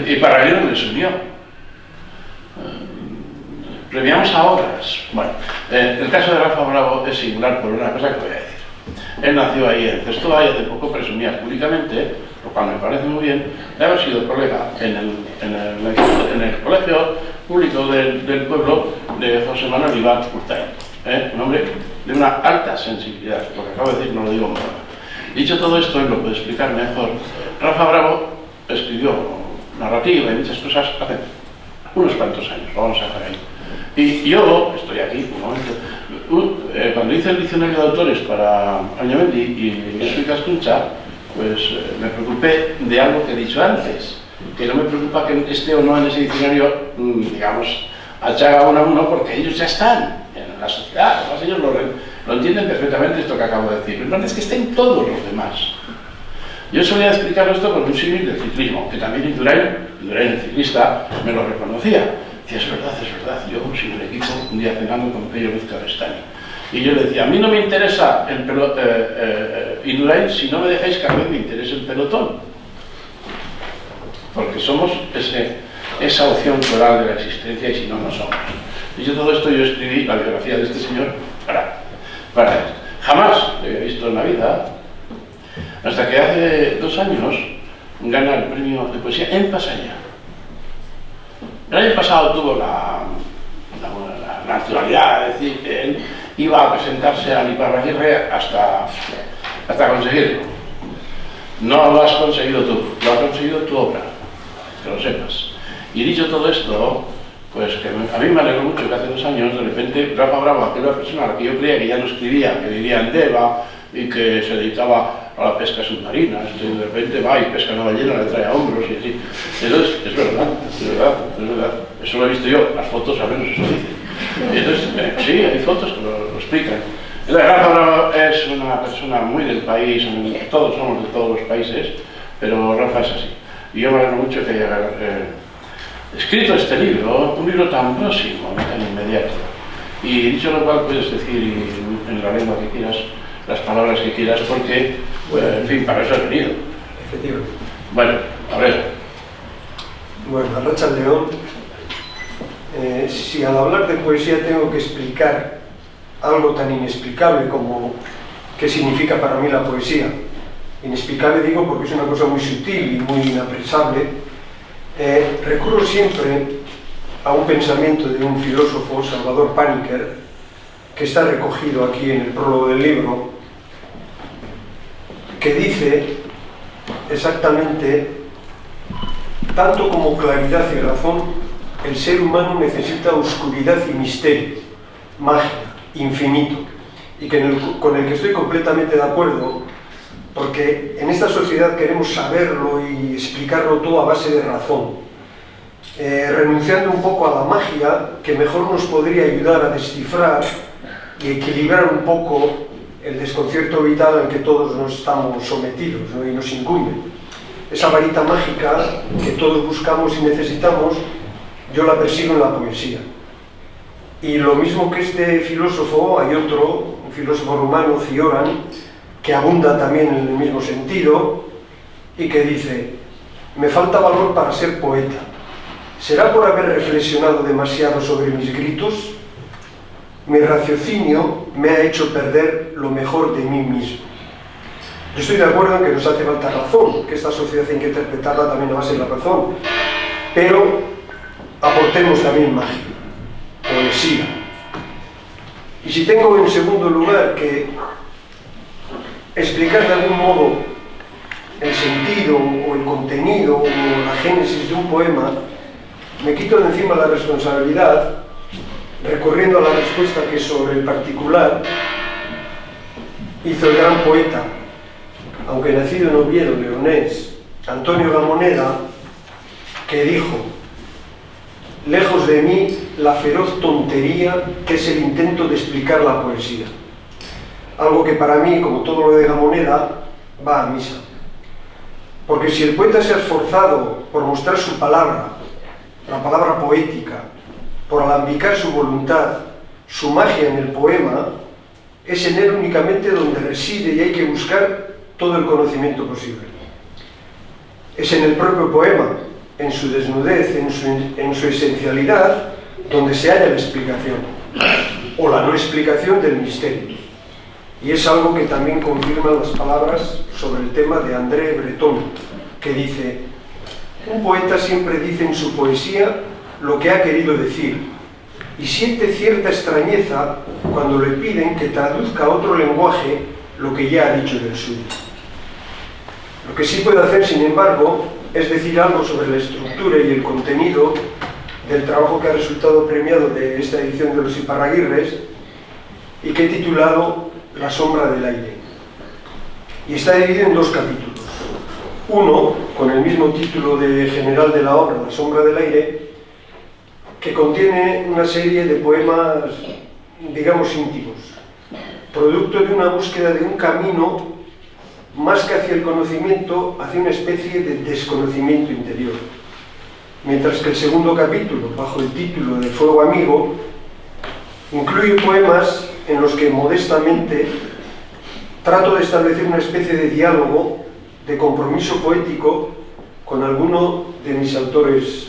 y Paralelo les unió. Premiamos a obras. Bueno, el caso de Rafa Bravo es singular por una cosa que voy a decir. Él nació ahí en Cestoa y hace poco presumía públicamente, lo cual me parece muy bien, de haber sido colega en el colegio público del pueblo de José Manuel Iván Urtay, un hombre de una alta sensibilidad. Lo que acabo de decir no lo digo mal. Dicho todo esto, él lo puede explicar mejor. Rafa Bravo escribió Narrativa y muchas cosas hace unos cuantos años, lo vamos a dejar ahí. Y yo estoy aquí, un momento, cuando hice el diccionario de autores para Añamendi y Jesús Cascuncha, pues me preocupé de algo que he dicho antes, que no me preocupa que esté o no en ese diccionario, digamos, achaga uno a uno, porque ellos ya están en la sociedad, además ellos lo entienden perfectamente esto que acabo de decir, pero importante es que estén todos los demás. Yo solía explicar esto con un símil del ciclismo, que también Indurain, el ciclista, me lo reconocía. Decía, es verdad, yo sin el equipo, un día cenando con Pello Luz Carestani. Y yo le decía, a mí no me interesa el Indurain si no me dejáis que a mí me interese el pelotón. Porque somos esa opción coral de la existencia y si no, no somos. Dicho todo esto, yo escribí la biografía de este señor para él. Jamás lo había visto en la vida, hasta que hace 2 años gana el premio de poesía en Pasaya. El año pasado tuvo la naturalidad de decir que él iba a presentarse a Iparraguirre hasta conseguirlo. No lo has conseguido tú, lo ha conseguido tu obra, que lo sepas. Y dicho todo esto, pues que a mí me alegró mucho que hace 2 años, de repente, Rafa Bravo, aquella persona a la que yo creía que ya no escribía, que vivía en Deva y que se dedicaba a la pesca submarina, de repente va y pesca una ballena, le trae a hombros y así. Entonces, es verdad. Eso lo he visto yo, las fotos al menos eso dicen. Y entonces, sí, hay fotos que lo explican. Rafa Bravo es una persona muy del país, todos somos de todos los países, pero Rafa es así. Y yo me alegro mucho que haya escrito este libro, un libro tan próximo, tan inmediato. Y dicho lo cual, puedes decir en la lengua que quieras, las palabras que quieras, porque, bueno, en fin, para eso has venido. Efectivamente. Bueno, a ver. Bueno, Arratsaldeon, si al hablar de poesía tengo que explicar algo tan inexplicable como qué significa para mí la poesía, inexplicable digo porque es una cosa muy sutil y muy inapresable, recurro siempre a un pensamiento de un filósofo, Salvador Paniker, que está recogido aquí en el prólogo del libro, que dice exactamente, tanto como claridad y razón, el ser humano necesita oscuridad y misterio, magia, infinito, y con el que estoy completamente de acuerdo, porque en esta sociedad queremos saberlo y explicarlo todo a base de razón, renunciando un poco a la magia que mejor nos podría ayudar a descifrar y equilibrar un poco el desconcierto vital al que todos nos estamos sometidos, ¿no? Y nos incumbe. Esa varita mágica que todos buscamos y necesitamos, yo la persigo en la poesía. Y lo mismo que este filósofo, hay otro, un filósofo rumano, Cioran, que abunda también en el mismo sentido y que dice, me falta valor para ser poeta. ¿Será por haber reflexionado demasiado sobre mis gritos? Mi raciocinio me ha hecho perder lo mejor de mí mismo. Yo estoy de acuerdo en que nos hace falta razón, que esta sociedad hay que interpretarla también a base de la razón, pero aportemos también magia, poesía. Y si tengo en segundo lugar que explicar de algún modo el sentido o el contenido o la génesis de un poema, me quito de encima la responsabilidad, recurriendo a la respuesta que sobre el particular hizo el gran poeta, aunque nacido en Oviedo, leonés, Antonio Gamoneda, que dijo: lejos de mí la feroz tontería que es el intento de explicar la poesía. Algo que para mí, como todo lo de Gamoneda, va a misa. Porque si el poeta se ha esforzado por mostrar su palabra, la palabra poética, por alambicar su voluntad, su magia en el poema, es en él únicamente donde reside y hay que buscar todo el conocimiento posible. Es en el propio poema, en su desnudez, en su esencialidad, donde se halla la explicación, o la no explicación del misterio. Y es algo que también confirman las palabras sobre el tema de André Breton, que dice: un poeta siempre dice en su poesía lo que ha querido decir, y siente cierta extrañeza cuando le piden que traduzca a otro lenguaje lo que ya ha dicho del suyo. Lo que sí puede hacer, sin embargo, es decir algo sobre la estructura y el contenido del trabajo que ha resultado premiado de esta edición de los Iparraguirres y que he titulado La sombra del aire. Y está dividido en dos capítulos. Uno, con el mismo título de general de la obra, La sombra del aire, que contiene una serie de poemas, digamos, íntimos, producto de una búsqueda de un camino más que hacia el conocimiento, hacia una especie de desconocimiento interior. Mientras que el segundo capítulo, bajo el título de Fuego Amigo, incluye poemas en los que modestamente trato de establecer una especie de diálogo, de compromiso poético con alguno de mis autores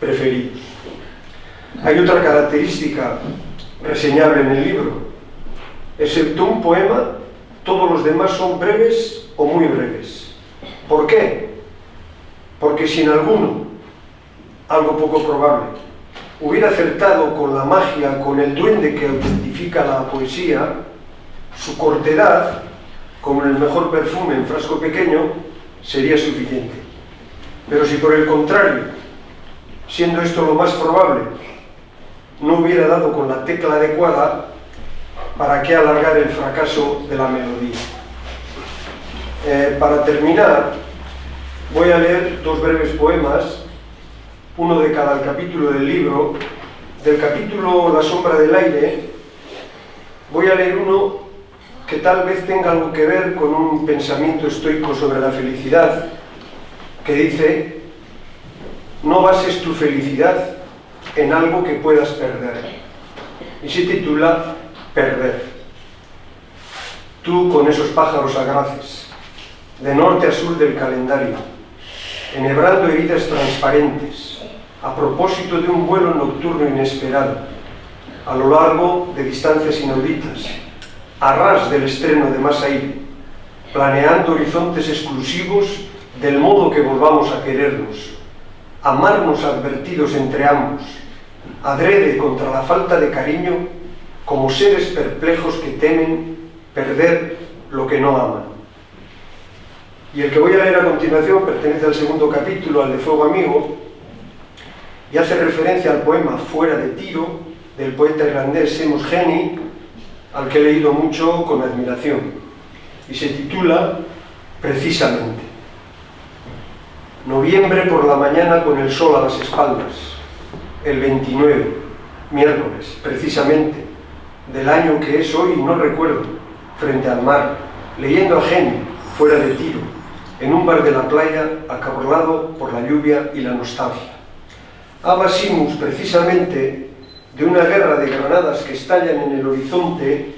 preferidos. Hay otra característica reseñable en el libro: excepto un poema, todos los demás son breves o muy breves. ¿Por qué? Porque si en alguno, algo poco probable, hubiera acertado con la magia, con el duende que autentifica la poesía, su cortedad, como el mejor perfume en frasco pequeño, sería suficiente. Pero si por el contrario, siendo esto lo más probable, no hubiera dado con la tecla adecuada, ¿para qué alargar el fracaso de la melodía? Para terminar, voy a leer dos breves poemas, uno de cada capítulo del libro. Del capítulo La sombra del aire, voy a leer uno que tal vez tenga algo que ver con un pensamiento estoico sobre la felicidad, que dice: no bases tu felicidad en algo que puedas perder. Y se titula Perder. Tú con esos pájaros agraces, de norte a sur del calendario, enhebrando heridas transparentes, a propósito de un vuelo nocturno inesperado, a lo largo de distancias inauditas, a ras del estreno de más aire, planeando horizontes exclusivos del modo que volvamos a querernos, amarnos advertidos entre ambos, adrede contra la falta de cariño, como seres perplejos que temen perder lo que no aman. Y el que voy a leer a continuación pertenece al segundo capítulo, al de Fuego Amigo, y hace referencia al poema Fuera de tiro, del poeta irlandés Seamus Heaney, al que he leído mucho con admiración, y se titula Precisamente. Noviembre por la mañana con el sol a las espaldas, el 29, miércoles, precisamente, del año que es hoy no recuerdo, frente al mar, leyendo a Heaney, Fuera de tiro, en un bar de la playa, acabrolado por la lluvia y la nostalgia. Habla Seamus precisamente de una guerra de granadas que estallan en el horizonte,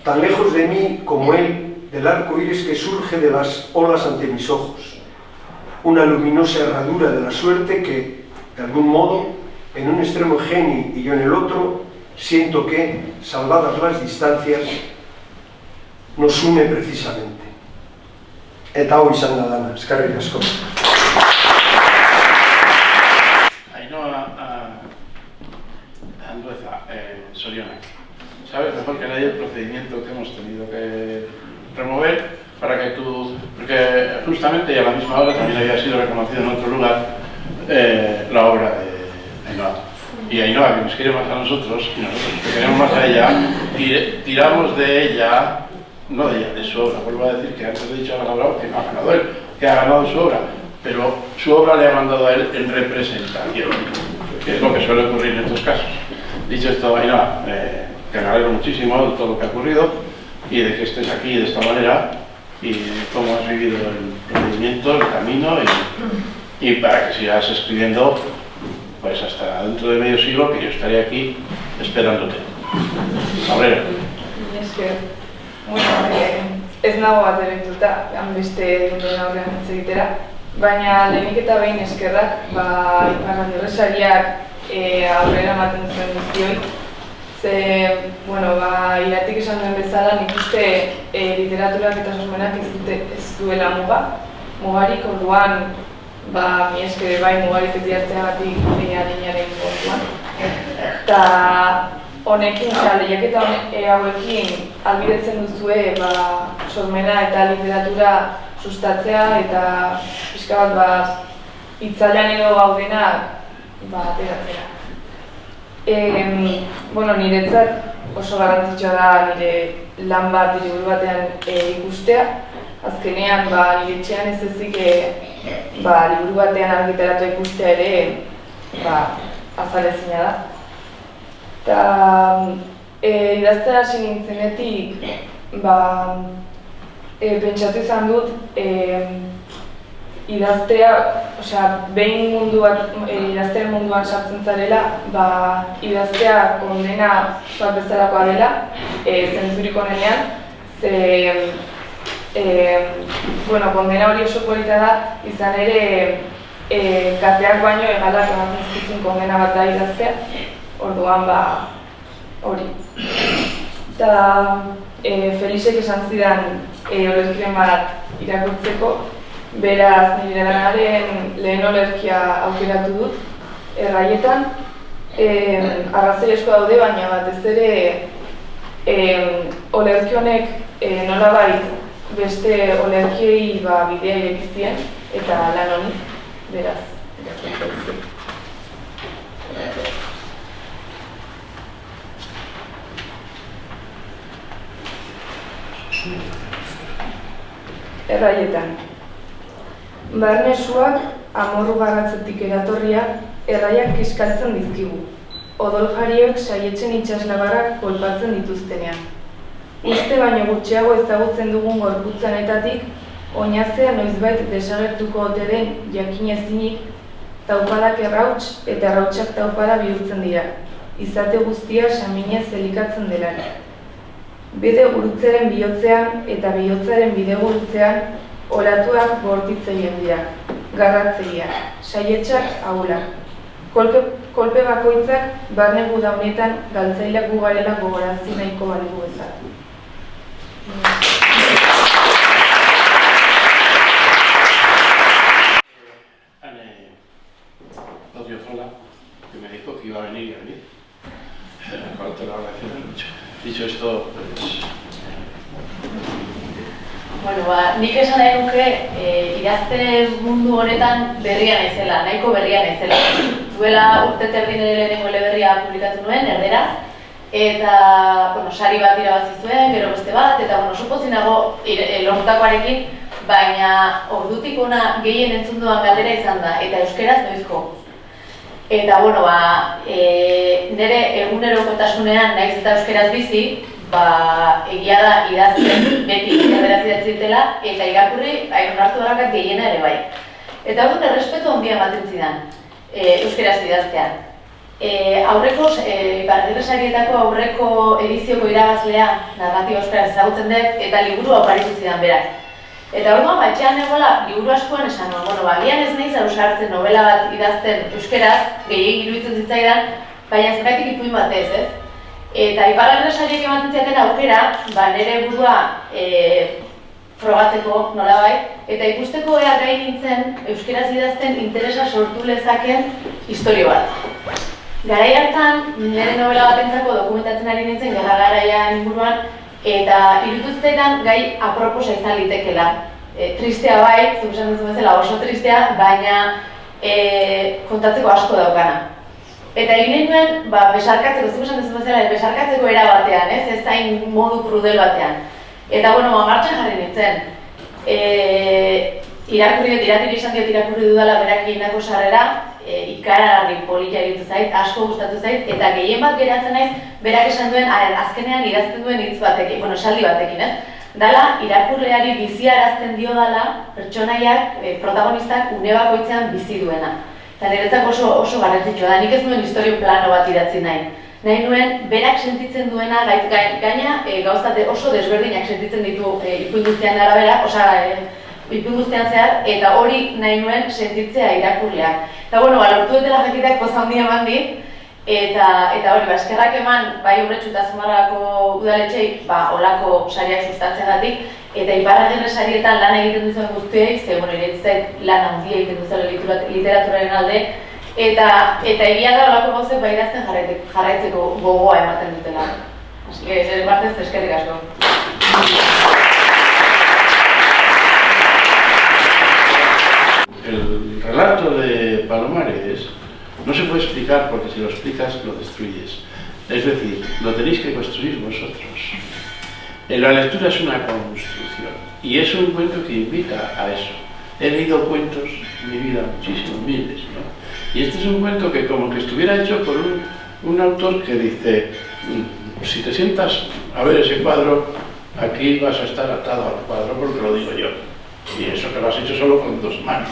tan lejos de mí como él, del arco iris que surge de las olas ante mis ojos. Una luminosa herradura de la suerte que, de algún modo, en un extremo Heaney y yo en el otro, siento que, salvadas las distancias, nos une precisamente. Eta hau izan da dana, eskerrik asko. Andueza, Soriona, sabes mejor que nadie el procedimiento que hemos tenido que remover para que tú... Porque justamente y a la misma hora también había sido reconocido en otro lugar la obra de Ainhoa. Y Ainhoa, que nos quiere más a nosotros, y nosotros que queremos más a ella, tiramos de ella, no de ella, de su obra. Vuelvo a decir que antes he dicho que no ha ganado él, que ha ganado su obra, pero su obra le ha mandado a él en representación, que es lo que suele ocurrir en estos casos. Dicho esto, Ainhoa, te agradezco muchísimo de todo lo que ha ocurrido y de que estés aquí de esta manera y cómo has vivido el procedimiento, el camino y para que sigas escribiendo pues hasta dentro de medio siglo, que yo estaré aquí esperándote. Aurrera. Bueno, ez nago bat eretuta, beste duten aurrean hitz egitera, baina lehenik eta behin eskerrak, Iparralde Horresariak aurrera ematen zuen guztioi. Ze, iratik esan duen bezala, nik uste literaturak eta sormenak ez duela mugarik, orduan, mi esker bai mugarik ez diartzeagatik adinaren kontuan. Eta honekin, lehiaketa hauekin albidetzen duzue sormena eta literatura sustatzea eta pixka bat itzalean edo gaudenak ateratzea. Niretzat oso garrantzitsua da nire lan bat liburu batean ikustea. Azkenean, nire etxean ez ezik liburu batean argitaratu ikustea ere azalezina da. Eta idazten hasi nintzenetik pentsatu izan dut idaztea, behin idaztearen munduan sartzen zarela, idaztea kondena bezalakoa dela, zentzurik onenean, kondena hori oso polita da, izan ere kateak baino egalak ematen zizun kondena bat da idaztea, orduan hori. Eta Felixek esan zidan olerkiren bat irakurtzeko, beraz nire lanaren lehen olerkia aukeratu dut, erraietan. Arrazoi asko daude, baina batez ere olerki honek nolabait beste olerkiei bidea irekizien eta lan honi, beraz, irakurtzeko. Erraietan. Barnesuak amorru garratzetik eratorria erraiak kiskaltzen dizkigu. Odol-jariok saietzen itsaslabarrak kolpatzen dituztenean. Uste baino gutxiago ezagutzen dugun gorputzanetatik, oinazea noizbait desagertuko ote den jakinezinik, taupadak errauts eta errautsak taupara bihurtzen dira. Izate guztia saminez elikatzen delarik. Bide gurutzaren bihotzean eta bihotzaren bide gurutzean olatuak bortitzeien dira, garratzeiak, saietxak ahulak. Kolpe bakoitzak barne guda honetan galtzailak gugarela gogorazi nahiko baligu bezala. Odriozola, que me dijo que iba a venir y a venir. Cual te lo agradecemos mucho. Dicho esto, pues... Nik esan nahi nuke idazte mundu honetan berria naizela, nahiko berria naizela. Duela urte terdi nire lehenengo eleberria publikatu nuen, erderaz, eta sari bat irabazi zuen, gero beste bat, eta oso pozik nago lortutakoarekin, baina ordutik ona gehien entzun dudan galdera izan da, eta euskeraz noizko. Eta nire egunerokotasunean naiz eta euskeraz bizi, egia da idazten beti erderaz idatzi dutela eta irakurri onartu darrakat gehiena ere bai. Eta hori errespetu handia ematen zidan euskeraz idaztean. Aurreko, Iparralde Sarietako aurreko edizioko irabazlea narratiba euskaraz ezagutzen dut eta liburu oparitu zidan berak. Eta orduan batxean egola liburu askoan esan nuen, agian ez nahiz ausartzen novela bat idazten euskeraz, gehiagik iruditzen zitzaidan, baina zergatik ipuin batez, ez? Eta Iparralde Sariek ematen ziaten aukera, nire burua frogatzeko nolabait, eta ikusteko gai nintzen euskeraz idazten interesa sortu lezaken istorio bat. Garai hartan, nire novela batentzako dokumentatzen ari nintzen gerra garaian inguruan, eta iruditu zitzaidan gai aproposa izan litekela tristea bai, zuk esan duzu bezala oso tristea, baina kontatzeko asko daukana. Eta egin nuen, besarkatzeko, zuk esan duzu bezala, besarkatzeko era batean, ez zain modu krudel batean. Eta, martxan jarri nintzen. Iratiri izan diot irakurri dudala berak egindako sarrera, ikaragarri polita egitu zait, asko gustatu zait, eta gehien bat geratzen naiz, berak esan duen, azkenean idazten duen hitz batekin, esaldi batekin, ez? Dala, irakurleari bizia arazten dio dala, pertsonaiak, protagonistak une bakoitzean bizi duena. Eta niretzako oso garrantzitsua da, nik ez nuen historio plano bat idatzi nahi. Nahi nuen, berak sentitzen duena, gaina gauza oso desberdinak sentitzen ditu ipuin guztian arabera, ipuin guztian zehar, eta hori nahi nuen sentitzea irakurleak. Eta lortu dutela jakitak poza handia eman dit, eta hori, eskerrak eman, bai Urretxu eta Zumarragako udaletxeik, olako sariak sustatzeagatik, eta Iparragirre sarietan lan egiten duzuen guztiei, ze, iretzait lan handia egiten duzuen literaturaren alde, eta egia da olako gauzek idazten jarraitzeko gogoa ematen dutela. Así que, zer partez, eskerrik asko. El relato de Palomares no se puede explicar porque si lo explicas lo destruyes. Es decir, lo tenéis que construir vosotros. La lectura es una construcción y es un cuento que invita a eso. He leído cuentos en mi vida, muchísimos, miles, ¿no? Y este es un cuento que como que estuviera hecho por un autor que dice, si te sientas a ver ese cuadro, aquí vas a estar atado al cuadro porque lo digo yo. Y eso que lo has hecho solo con 2 manos,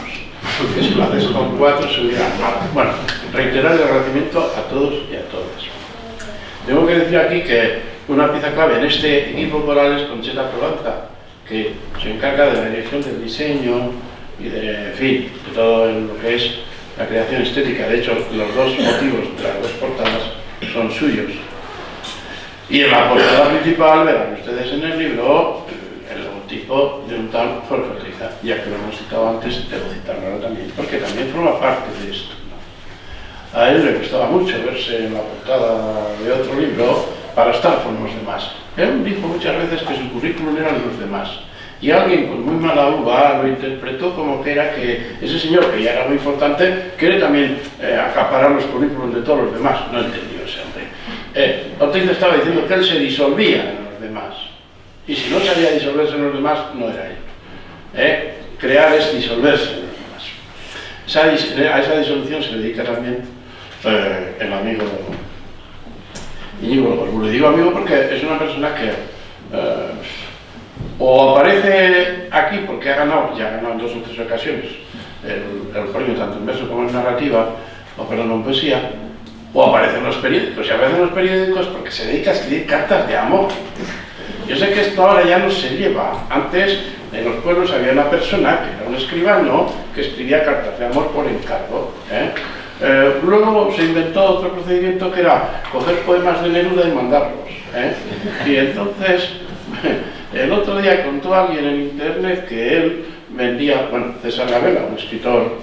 porque si lo haces con 4 se hubiera mal. Bueno, reiterar el agradecimiento a todos y a todas. Tengo que decir aquí que una pieza clave en este equipo coral es Concheta Prolanza, que se encarga de la dirección del diseño y de todo lo que es la creación estética. De hecho, los 2 motivos de las 2 portadas son suyos. Y en la portada principal verán ustedes en el libro el logotipo de un tal Jorge Ortega, ya que lo hemos citado antes, debo citarlo ahora también, porque también forma parte de esto, ¿no? A él le gustaba mucho verse en la portada de otro libro para estar con los demás. Él dijo muchas veces que su currículum eran los demás. Y alguien con muy mala uva lo interpretó como que era que ese señor, que ya era muy importante, quiere también acaparar los currículums de todos los demás. No entendió ese hombre. Ortega estaba diciendo que él se disolvía en los demás. Y si no sabía disolverse en los demás, no era él. Crear es disolverse en los demás. A esa disolución se dedica también el amigo Íñigo Logorburu. Digo amigo porque es una persona que o aparece aquí porque ya ha ganado en 2 o 3 ocasiones el premio tanto en verso como en narrativa, en poesía, o aparece en los periódicos. Y aparece en los periódicos porque se dedica a escribir cartas de amor. Yo sé que esto ahora ya no se lleva. Antes en los pueblos había una persona que era un escribano que escribía cartas de amor por encargo. Luego se inventó otro procedimiento que era coger poemas de Neruda y mandarlos. Y entonces el otro día contó alguien en internet que él vendía, César Gabela, un escritor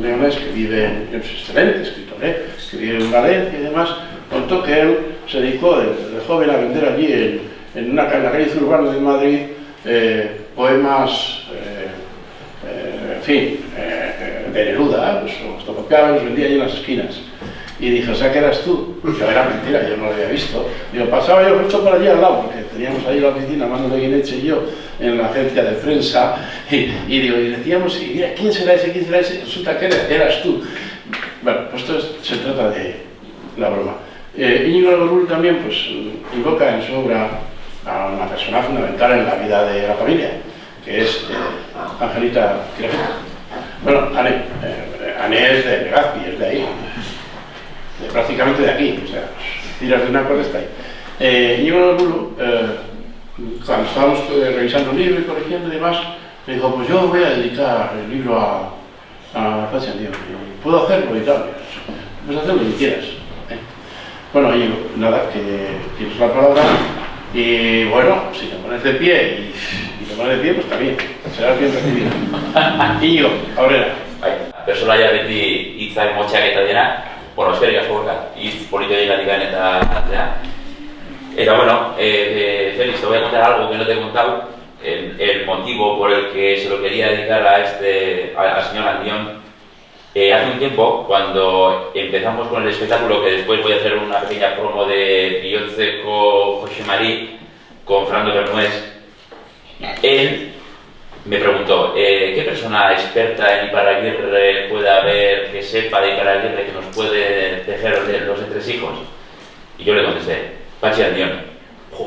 leonés que vive, es excelente escritor, que vive en Valencia y demás, contó que él se dedicó de joven a vender allí en la calle Zurbano de Madrid poemas, de Neruda, los tocopiaba y los vendía allí en las esquinas. Y dije, o sea, que eras tú. Yo era mentira, yo no lo había visto. Digo, pasaba yo justo por allí al lado, porque teníamos ahí la oficina, Manuel Guineche y yo, en la agencia de prensa, y decíamos, y mira, ¿quién será ese? ¿Quién será ese? Resulta que eras tú. Bueno, pues esto se trata de la broma. Íñigo Logorburu también, pues, invoca en su obra a una persona fundamental en la vida de la familia, que es Angelita Quirajeta. Bueno, Ané es de Legazpi, es de ahí. Prácticamente de aquí, o sea, tiras de una cosa está ahí. Íñigo Logorburu, cuando estábamos revisando el libro y corrigiendo y demás, me dijo, pues yo voy a dedicar el libro a Pacha, ¿puedo hacerlo y tal? Puedes hacer lo que quieras. Bueno, Íñigo, nada, que tienes la palabra y bueno, si te pones de pie y te pones de pie, pues también, serás bien recibido. Íñigo, Aurrera. Persolaia beti hitzak motxak eta dira, eskerrik asko gorka, hitz politoigatik eta atzea. Eta bueno, Félix, te voy a contar algo que no te he contado. el motivo por el que se lo quería dedicar al señor Andión. Hace un tiempo, cuando empezamos con el espectáculo, que después voy a hacer una pequeña promo de Billotze con José Marí, con Fernando Bernués, él me preguntó, ¿qué persona experta en Iparraguirre puede haber que sepa de Iparraguirre que nos puede tejer los entresijos? Y yo le contesté, Pachi Andión.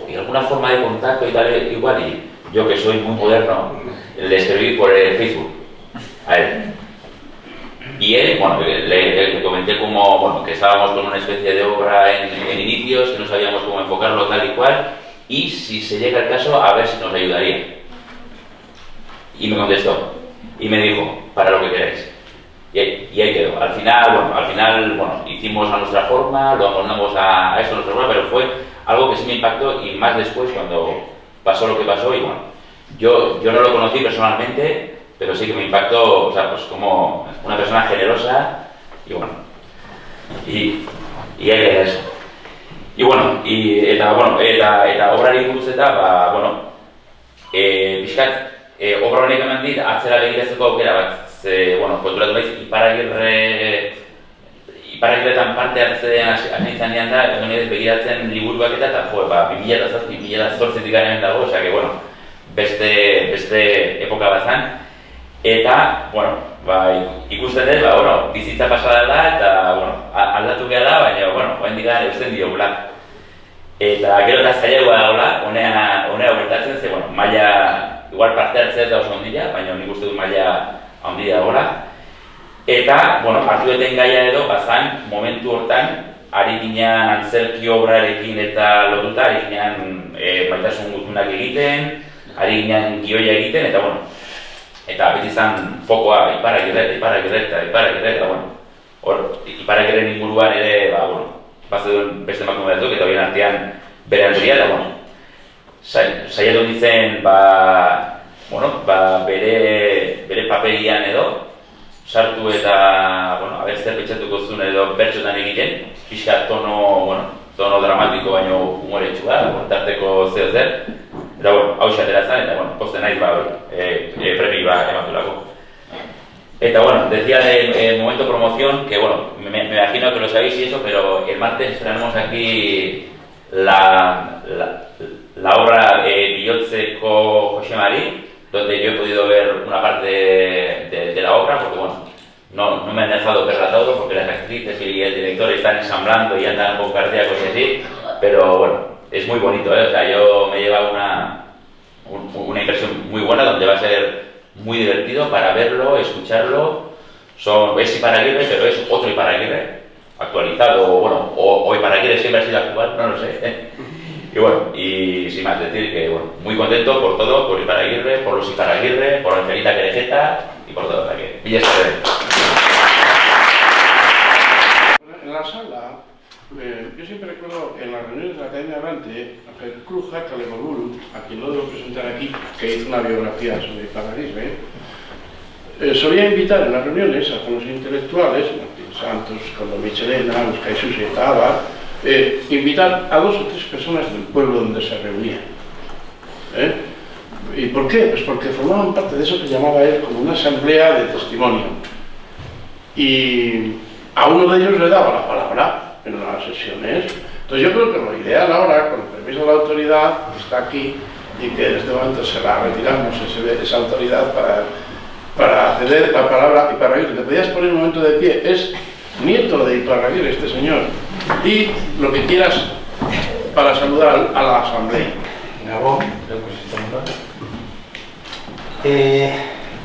¿Y alguna forma de contacto y tal? Igual, y yo que soy muy moderno, le escribí por Facebook a él. Y él, bueno, le comenté como, bueno, que estábamos con una especie de obra en inicios, que no sabíamos cómo enfocarlo tal y cual, y si se llega el caso, a ver si nos ayudaría. Y me contestó, y me dijo, para lo que queráis. Y ahí quedó. Al final, hicimos a nuestra forma, lo abonamos a eso a nuestra forma, pero fue algo que sí me impactó, y más después cuando pasó lo que pasó, y bueno, yo no lo conocí personalmente, pero sí que me impactó, o sea, pues como una persona generosa, y bueno, y ahí queda eso. Y bueno, eta obrari buruz eta, pixkat, obra honek eman dit, atzera begiratzeko aukera bat, konturatu naiz, Iparragirretan parte hartzen azaintzanean da, egon edez begiratzen liburuak eta 2007-2008 hemen dago, osea que, beste epoka bat zan. Eta, ikusten dut, bizitza pasada da, eta aldatu behar da, baina, oraindik eusten diogula. Eta gero eta zailagoa dagoela, honea gertatzen, ze, maila, igual parte hartzea da oso handia, baina nik uste dut maila handia dagoela. Eta, hartu eten gaia edo, bazan, momentu hortan, ari ginean antzerki obrarekin eta lotuta, ari ginean maitasun gutunak egiten, ari ginean gioia egiten, eta beti izan fokoa Iparragirre, eta hor, Iparragirren inguruan ere, bazeduen beste emakume batzuk, eta horien artean bere Andrea, eta saiatu nintzen, bere paperian edo, sartu eta, haber zer pentsatuko zuen edo bertxotan egiten, pixka tono dramatiko baino humoretsua, tarteko zeo zer, eta hau xatera zen, eta posten naiz premio ematulako. Eta decía del momento promoción, que me imagino que lo sabéis y eso, pero el martes estrenamos aquí la obra Billotze con José Marí, donde yo he podido ver una parte de la obra, porque no me han dejado verla todo, porque las actrices y el director están ensamblando y andan con cardíacos y así, pero es muy bonito, o sea, yo me lleva una impresión muy buena, donde va a ser muy divertido para verlo, escucharlo. Es Iparraguirre, pero es otro Iparraguirre, actualizado, o Iparraguirre siempre ha sido actual, no lo sé. Y sin más decir que, muy contento por todo, por Iparraguirre, por los Iparraguirre, por Angelita Querejeta y por todo. En la sala, yo siempre recuerdo en las reuniones de la Academia Errante, Ángel Cruz Caleboguru, a quien lo debo presentar aquí, que hizo una biografía sobre Iparraguirre, solía invitar en las reuniones a los intelectuales, Martín Santos, Carlos Michelena, Oscar Isusi y Taba, invitar a 2 o 3 personas del pueblo donde se reunían. ¿Y por qué? Pues porque formaban parte de eso que llamaba él como una asamblea de testimonio. Y a uno de ellos le daba la palabra en las sesiones. Entonces yo creo que lo ideal ahora, con el permiso de la autoridad, que está aquí, y que en este momento se la retiramos esa autoridad para ceder la palabra a Iparraguirre. Te podías poner un momento de pie, es nieto de Iparraguirre este señor, y lo que quieras para saludar a la asamblea.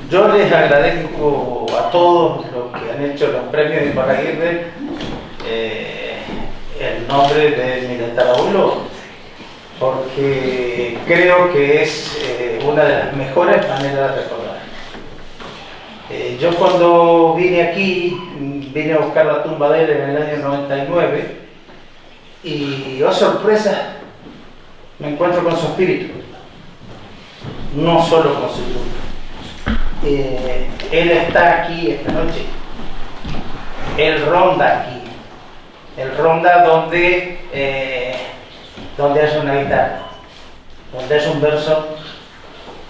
Yo les agradezco a todos los que han hecho los premios de Iparraguirre en nombre de mi tatarabuelo, porque creo que es una de las mejores maneras de recordar. Yo cuando vine aquí, vine a buscar la tumba de él en el año 99 y, oh sorpresa, me encuentro con su espíritu, no solo con su tumba. Él está aquí esta noche, él ronda aquí, él ronda donde hace una guitarra, donde hace un verso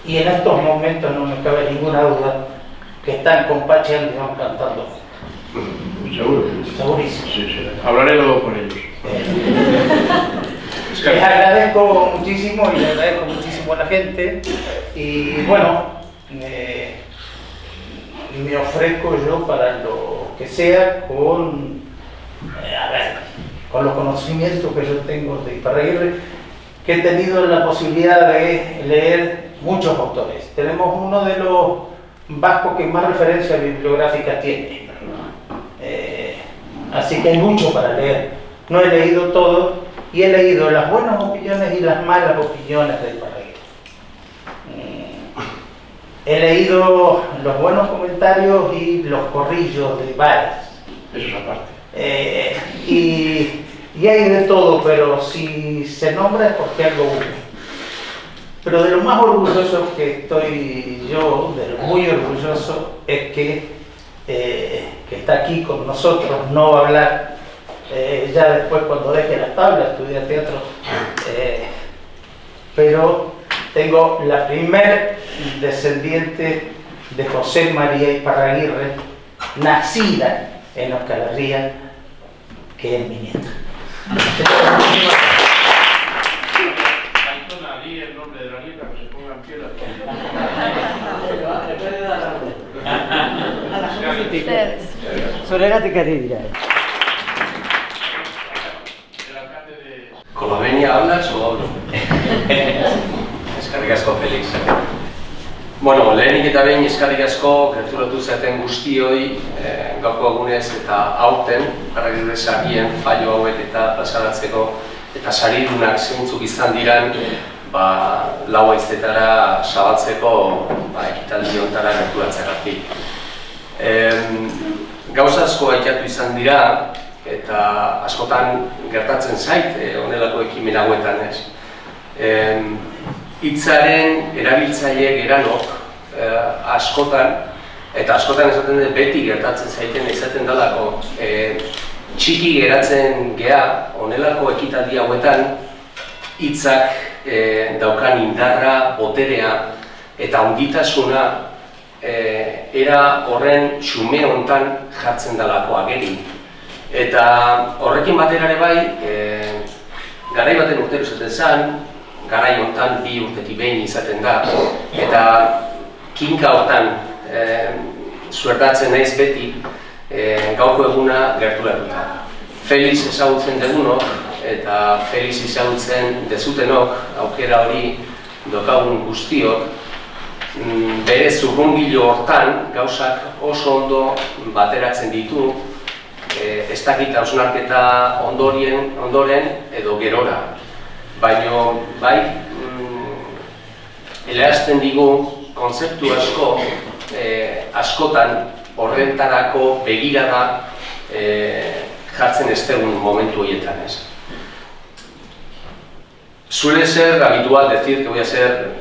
y en estos momentos no me cabe ninguna duda que están con Pachi Andión cantando. Seguro. Segurísimo. Sí, sí. Hablaré luego con ellos. Les agradezco muchísimo y le agradezco muchísimo a la gente y bueno, me ofrezco yo para lo que sea con, con los conocimientos que yo tengo de Iparraguirre, que he tenido la posibilidad de leer muchos autores. Tenemos uno de los vascos que más referencias bibliográficas tiene, así que hay mucho para leer. No he leído todo y he leído las buenas opiniones y las malas opiniones de Iparraguirre. He leído los buenos comentarios y los corrillos de varias. Eso es aparte. Y hay de todo, pero si se nombra es porque algo bueno. Pero de lo más orgulloso que estoy yo, de lo muy orgulloso, es que está aquí con nosotros, no va a hablar ya después cuando deje las tablas, estudia teatro, pero tengo la primer descendiente de José María Iparraguirre, nacida en Euskal Herria, que es mi nieta. Di el nombre de la nieta, que se ponga en pie la Zoregatik ari dira. ¿Con la venia hablas o hablo? Eskerrik asko, Felix. Bueno, lehenik eta behin eskerrik asko gerturatu zaten guztioi gaurko egunez eta aurten Iparraguirre sarien fallo hauek eta pasaratzeko eta saridunak zeintzuk izan diran lau haizetara zabaltzeko ekitaldi hontara gerturatzeagatik. Gauza asko aipatu izan dira eta askotan gertatzen zait honelako ekimen hauetan, ez. Hitzaren erabiltzaile geranok askotan, eta askotan esaten dut beti gertatzen zaiten izaten dalako, txiki geratzen gea honelako ekitaldi hauetan hitzak daukan indarra, boterea eta handitasuna era horren xume hontan jartzen dalako ageri. Eta horrekin batera ere bai, garai baten urtero izaten zen, garai hontan 2 urtetik behin izaten da, eta kinka hortan suertatzen naiz beti gaurko eguna gerturatuta. Felix ezagutzen dugunok eta Felix ezagutzen dezutenok, aukera hori daukagun guztiok, bere zurrunbilo hortan gauzak oso ondo bateratzen ditu, ez dakit hausnarketa ondoren edo gerora. Baina bai, helarazten digu kontzeptu asko askotan horretarako begirada jartzen ez dugun momentu horietan, ez. Suele ser habitual decir que voy a ser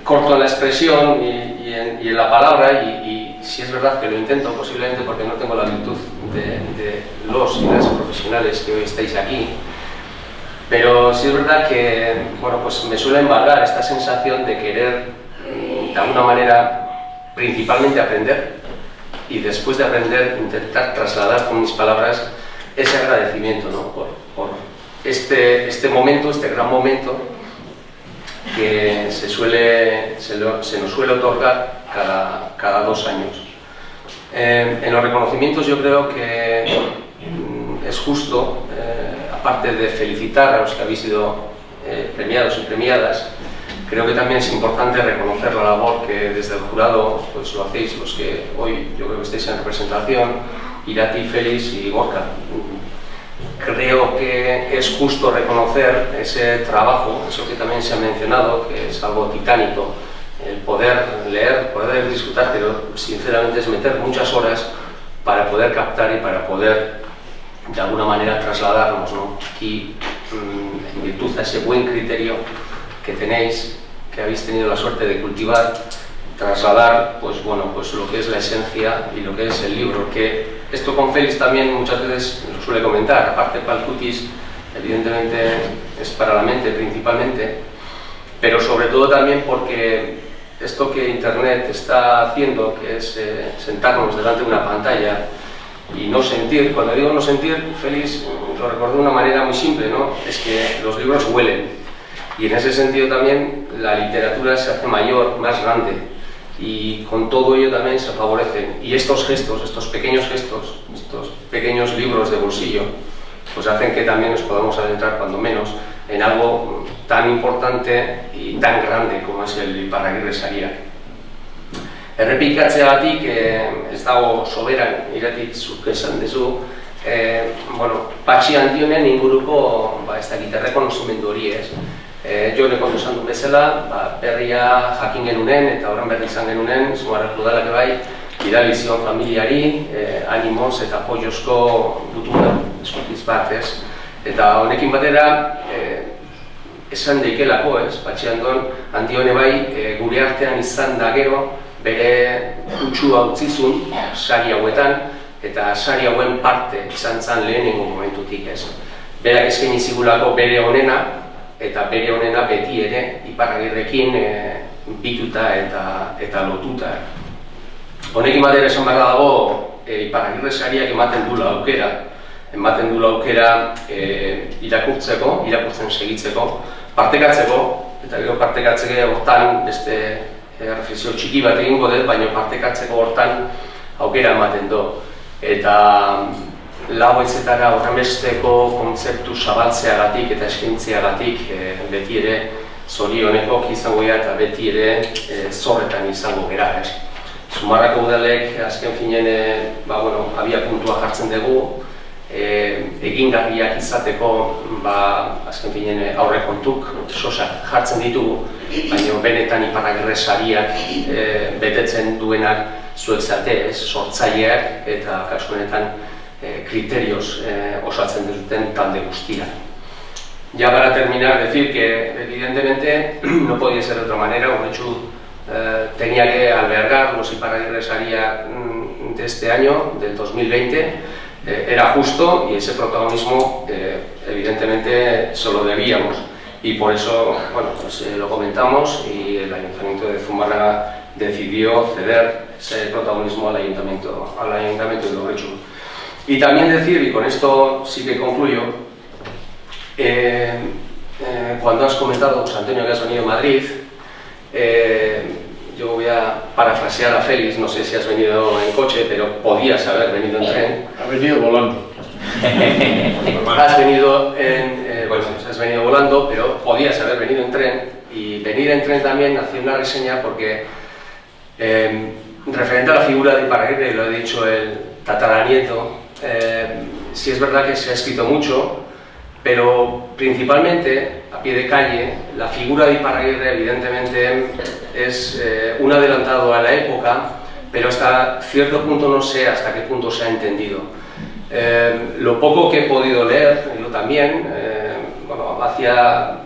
corto en la expresión y en la palabra, y si es verdad que lo intento, posiblemente porque no tengo la virtud de los y las profesionales que hoy estáis aquí, pero sí es verdad que bueno, pues me suele embargar esta sensación de querer, de alguna manera, principalmente aprender, y después de aprender intentar trasladar con mis palabras ese agradecimiento, ¿no? por este momento, este gran momento que se nos suele otorgar cada 2 años. En los reconocimientos yo creo que es justo, aparte de felicitar a los que habéis sido premiados y premiadas, creo que también es importante reconocer la labor que desde el jurado pues lo hacéis los que hoy yo creo que estáis en representación, Irati, Félix y Gorka. Creo que es justo reconocer ese trabajo, eso que también se ha mencionado, que es algo titánico, el poder leer, poder disfrutar, pero sinceramente es meter muchas horas para poder captar y para poder de alguna manera trasladarnos, ¿no? Aquí, en virtud a ese buen criterio que tenéis, que habéis tenido la suerte de cultivar, trasladar pues, bueno, pues lo que es la esencia y lo que es el libro, que esto con Félix también muchas veces lo suele comentar, aparte Palcutis evidentemente es para la mente principalmente, pero sobre todo también porque esto que Internet está haciendo, que es sentarnos delante de una pantalla y no sentir, cuando digo no sentir, Félix lo recordó de una manera muy simple, ¿no? Es que los libros huelen, y en ese sentido también la literatura se hace mayor, más grande, y con todo ello también se favorecen. Y estos gestos, estos pequeños libros de bolsillo, pues hacen que también nos podamos adentrar, cuando menos, en algo tan importante y tan grande como es el Iparragirre Saria. Errepikatzeagatik ez dago soberan iratik zuk esan duzu, Patxi Andionen inguruko ez dakit errekonozimendu hori ez. Jone kontu esan du bezala, berria jakin genunen eta horren berri izan genunen, Zumarrako udalak bai, bidali zion familiari, animoz eta poiozko gutuna eskutiz bat ez. Eta honekin batera, esan deikelako ez, Patxi Andione bai, gure artean izan da gero, bere kutsua utzizun sari hauetan, eta sari hauen parte izan zen lehenengo momentutik ez. Berak eskaini zigulako bere onena, eta bere onena beti ere Iparragirrekin bituta eta lotuta. Honekin batera esan behar dago, Iparragirre Sariak ematen duela aukera irakurtzen segitzeko, partekatzeko, eta gero partekatzeke hortan beste reflexio txiki bat egingo dut, baina partekatzeko hortan aukera ematen du. Eta lau ezetara horrenbesteko kontzeptu zabaltzeagatik eta eskintzeagatik beti ere zorioneko izango gara eta beti ere zorretan izango gara. Zumarrako udalek azken finen abia puntua jartzen dugu, egingarriak izateko azken finen aurrekontuk sosak jartzen ditugu, baina benetan Iparragirre Sariak betetzen duenak zuek zatez, sortzaileak eta kasu honetan kriterioz osatzen duten talde guztia. Ya para terminar, decir que evidentemente no podía ser de otra manera, Urretxu tenía que albergar los Iparragirre Saria de este año, del 2020, era justo y ese protagonismo evidentemente se lo debíamos, y por eso lo comentamos y el Ayuntamiento de Zumárraga decidió ceder ese protagonismo al Ayuntamiento de Urretxu. Y también decir, y con esto sí que concluyo, cuando has comentado, José Antonio, que has venido a Madrid, yo voy a parafrasear a Félix, no sé si has venido en coche, pero podías haber venido en tren. Ha venido volando. Has venido volando, pero podías haber venido en tren, y venir en tren también hacía una reseña porque referente a la figura de Iparragirre, lo ha dicho el tataranieto, sí es verdad que se ha escrito mucho, pero principalmente, a pie de calle, la figura de Iparragirre evidentemente es un adelantado a la época, pero hasta cierto punto no sé hasta qué punto se ha entendido. Lo poco que he podido leer, yo también, hacía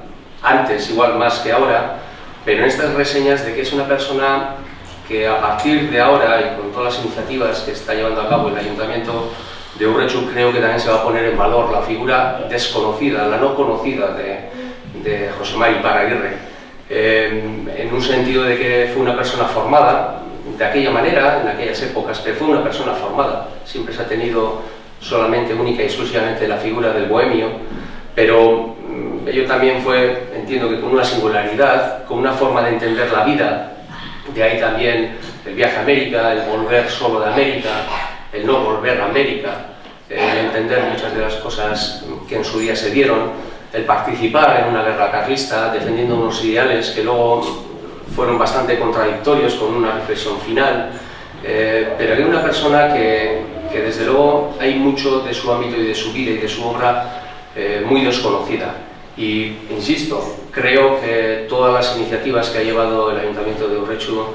antes igual más que ahora, pero en estas reseñas de que es una persona que a partir de ahora y con todas las iniciativas que está llevando a cabo el Ayuntamiento de Urretxu, creo que también se va a poner en valor la figura desconocida, la no conocida de José Mari Iparragirre, en un sentido de que fue una persona formada de aquella manera, en aquellas épocas, pero fue una persona formada. Siempre se ha tenido solamente, única y exclusivamente la figura del bohemio, pero ello también fue, entiendo que con una singularidad, con una forma de entender la vida. De ahí también el viaje a América, el volver solo de América, el no volver a América, el entender muchas de las cosas que en su día se dieron, el participar en una guerra carlista, defendiendo unos ideales que luego fueron bastante contradictorios con una reflexión final, pero hay una persona que desde luego hay mucho de su ámbito y de su vida y de su obra muy desconocida. Y, insisto, creo que todas las iniciativas que ha llevado el Ayuntamiento de Urretxu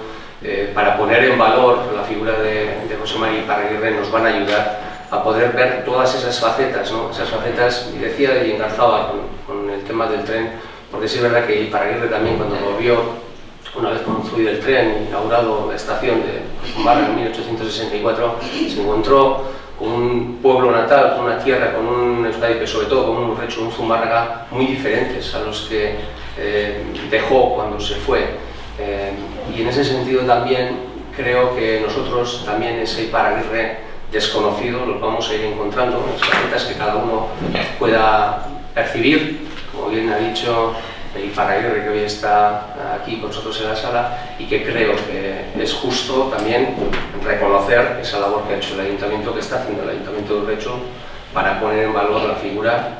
para poner en valor la figura de José Mari Iparragirre nos van a ayudar a poder ver todas esas facetas, ¿no? Esas facetas, y decía, y engarzaba con el tema del tren, porque sí es verdad que Iparragirre también, cuando volvió, una vez construido el tren, inaugurado la estación de Zumárraga en 1864, se encontró con un pueblo natal, con una tierra, con un Euskadi, pero sobre todo con un Urretxu, un Zumárraga muy diferentes a los que dejó cuando se fue. Y en ese sentido también creo que nosotros también ese Iparraguirre desconocido los vamos a ir encontrando, las facetas que cada uno pueda percibir, como bien ha dicho el Iparraguirre que hoy está aquí con nosotros en la sala, y que creo que es justo también reconocer esa labor que ha hecho el Ayuntamiento, que está haciendo el Ayuntamiento de Urretxu para poner en valor la figura,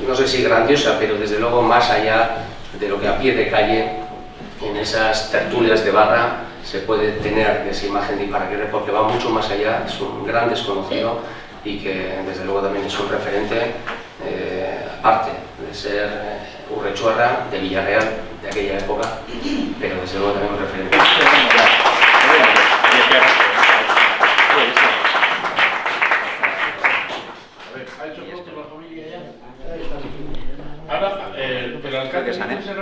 no sé si grandiosa, pero desde luego más allá de lo que a pie de calle en esas tertulias de barra se puede tener de esa imagen de Iparraguirre, porque va mucho más allá, es un gran desconocido y que desde luego también es un referente, aparte de ser urretxuarra, de Villarreal, de aquella época, pero desde luego también un referente. Ahora, el alcalde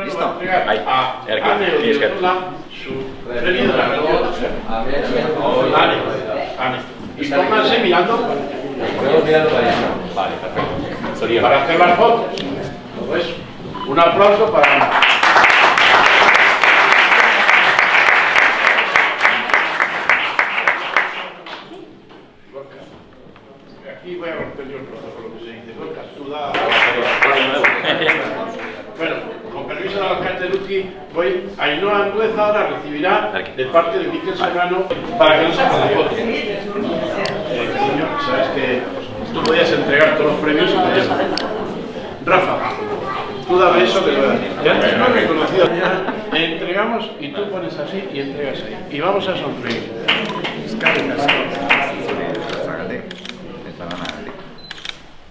¿Listo? va a entregar a Ane Odriozola su premio de la radio. Ane. Y pónganse mirando. Vale, perfecto. Para hacer las fotos. Pues, un aplauso para Ana. Aquí voy a romper yo el protocolo que se dice. Gorka, tú da. Bueno, con permiso del alcalde Luqui, Ainhoa Andueza ahora recibirá de parte de Miquel Serrano para que nos haga la foto. Cariño, sabes que tú podías entregar todos los premios y podías. Rafa, tú dame eso que lo das. Ya antes no he reconocido. Entregamos y tú pones así y entregas ahí. Y vamos a sonreír.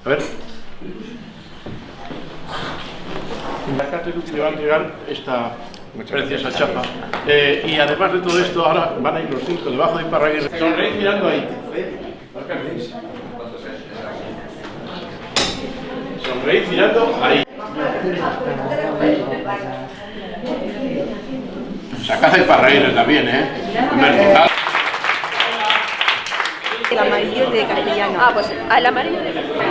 A ver. La alcalde Luqui le va a entregar esta preciosa chapa. Y además de todo esto, ahora van a ir los 5 debajo de Iparraguirre. Sonreír mirando ahí. Sonreír mirando ahí. Sacad el Iparraguirre también, vertical. El amarillo de castellano. Ah, pues al amarillo de castellano.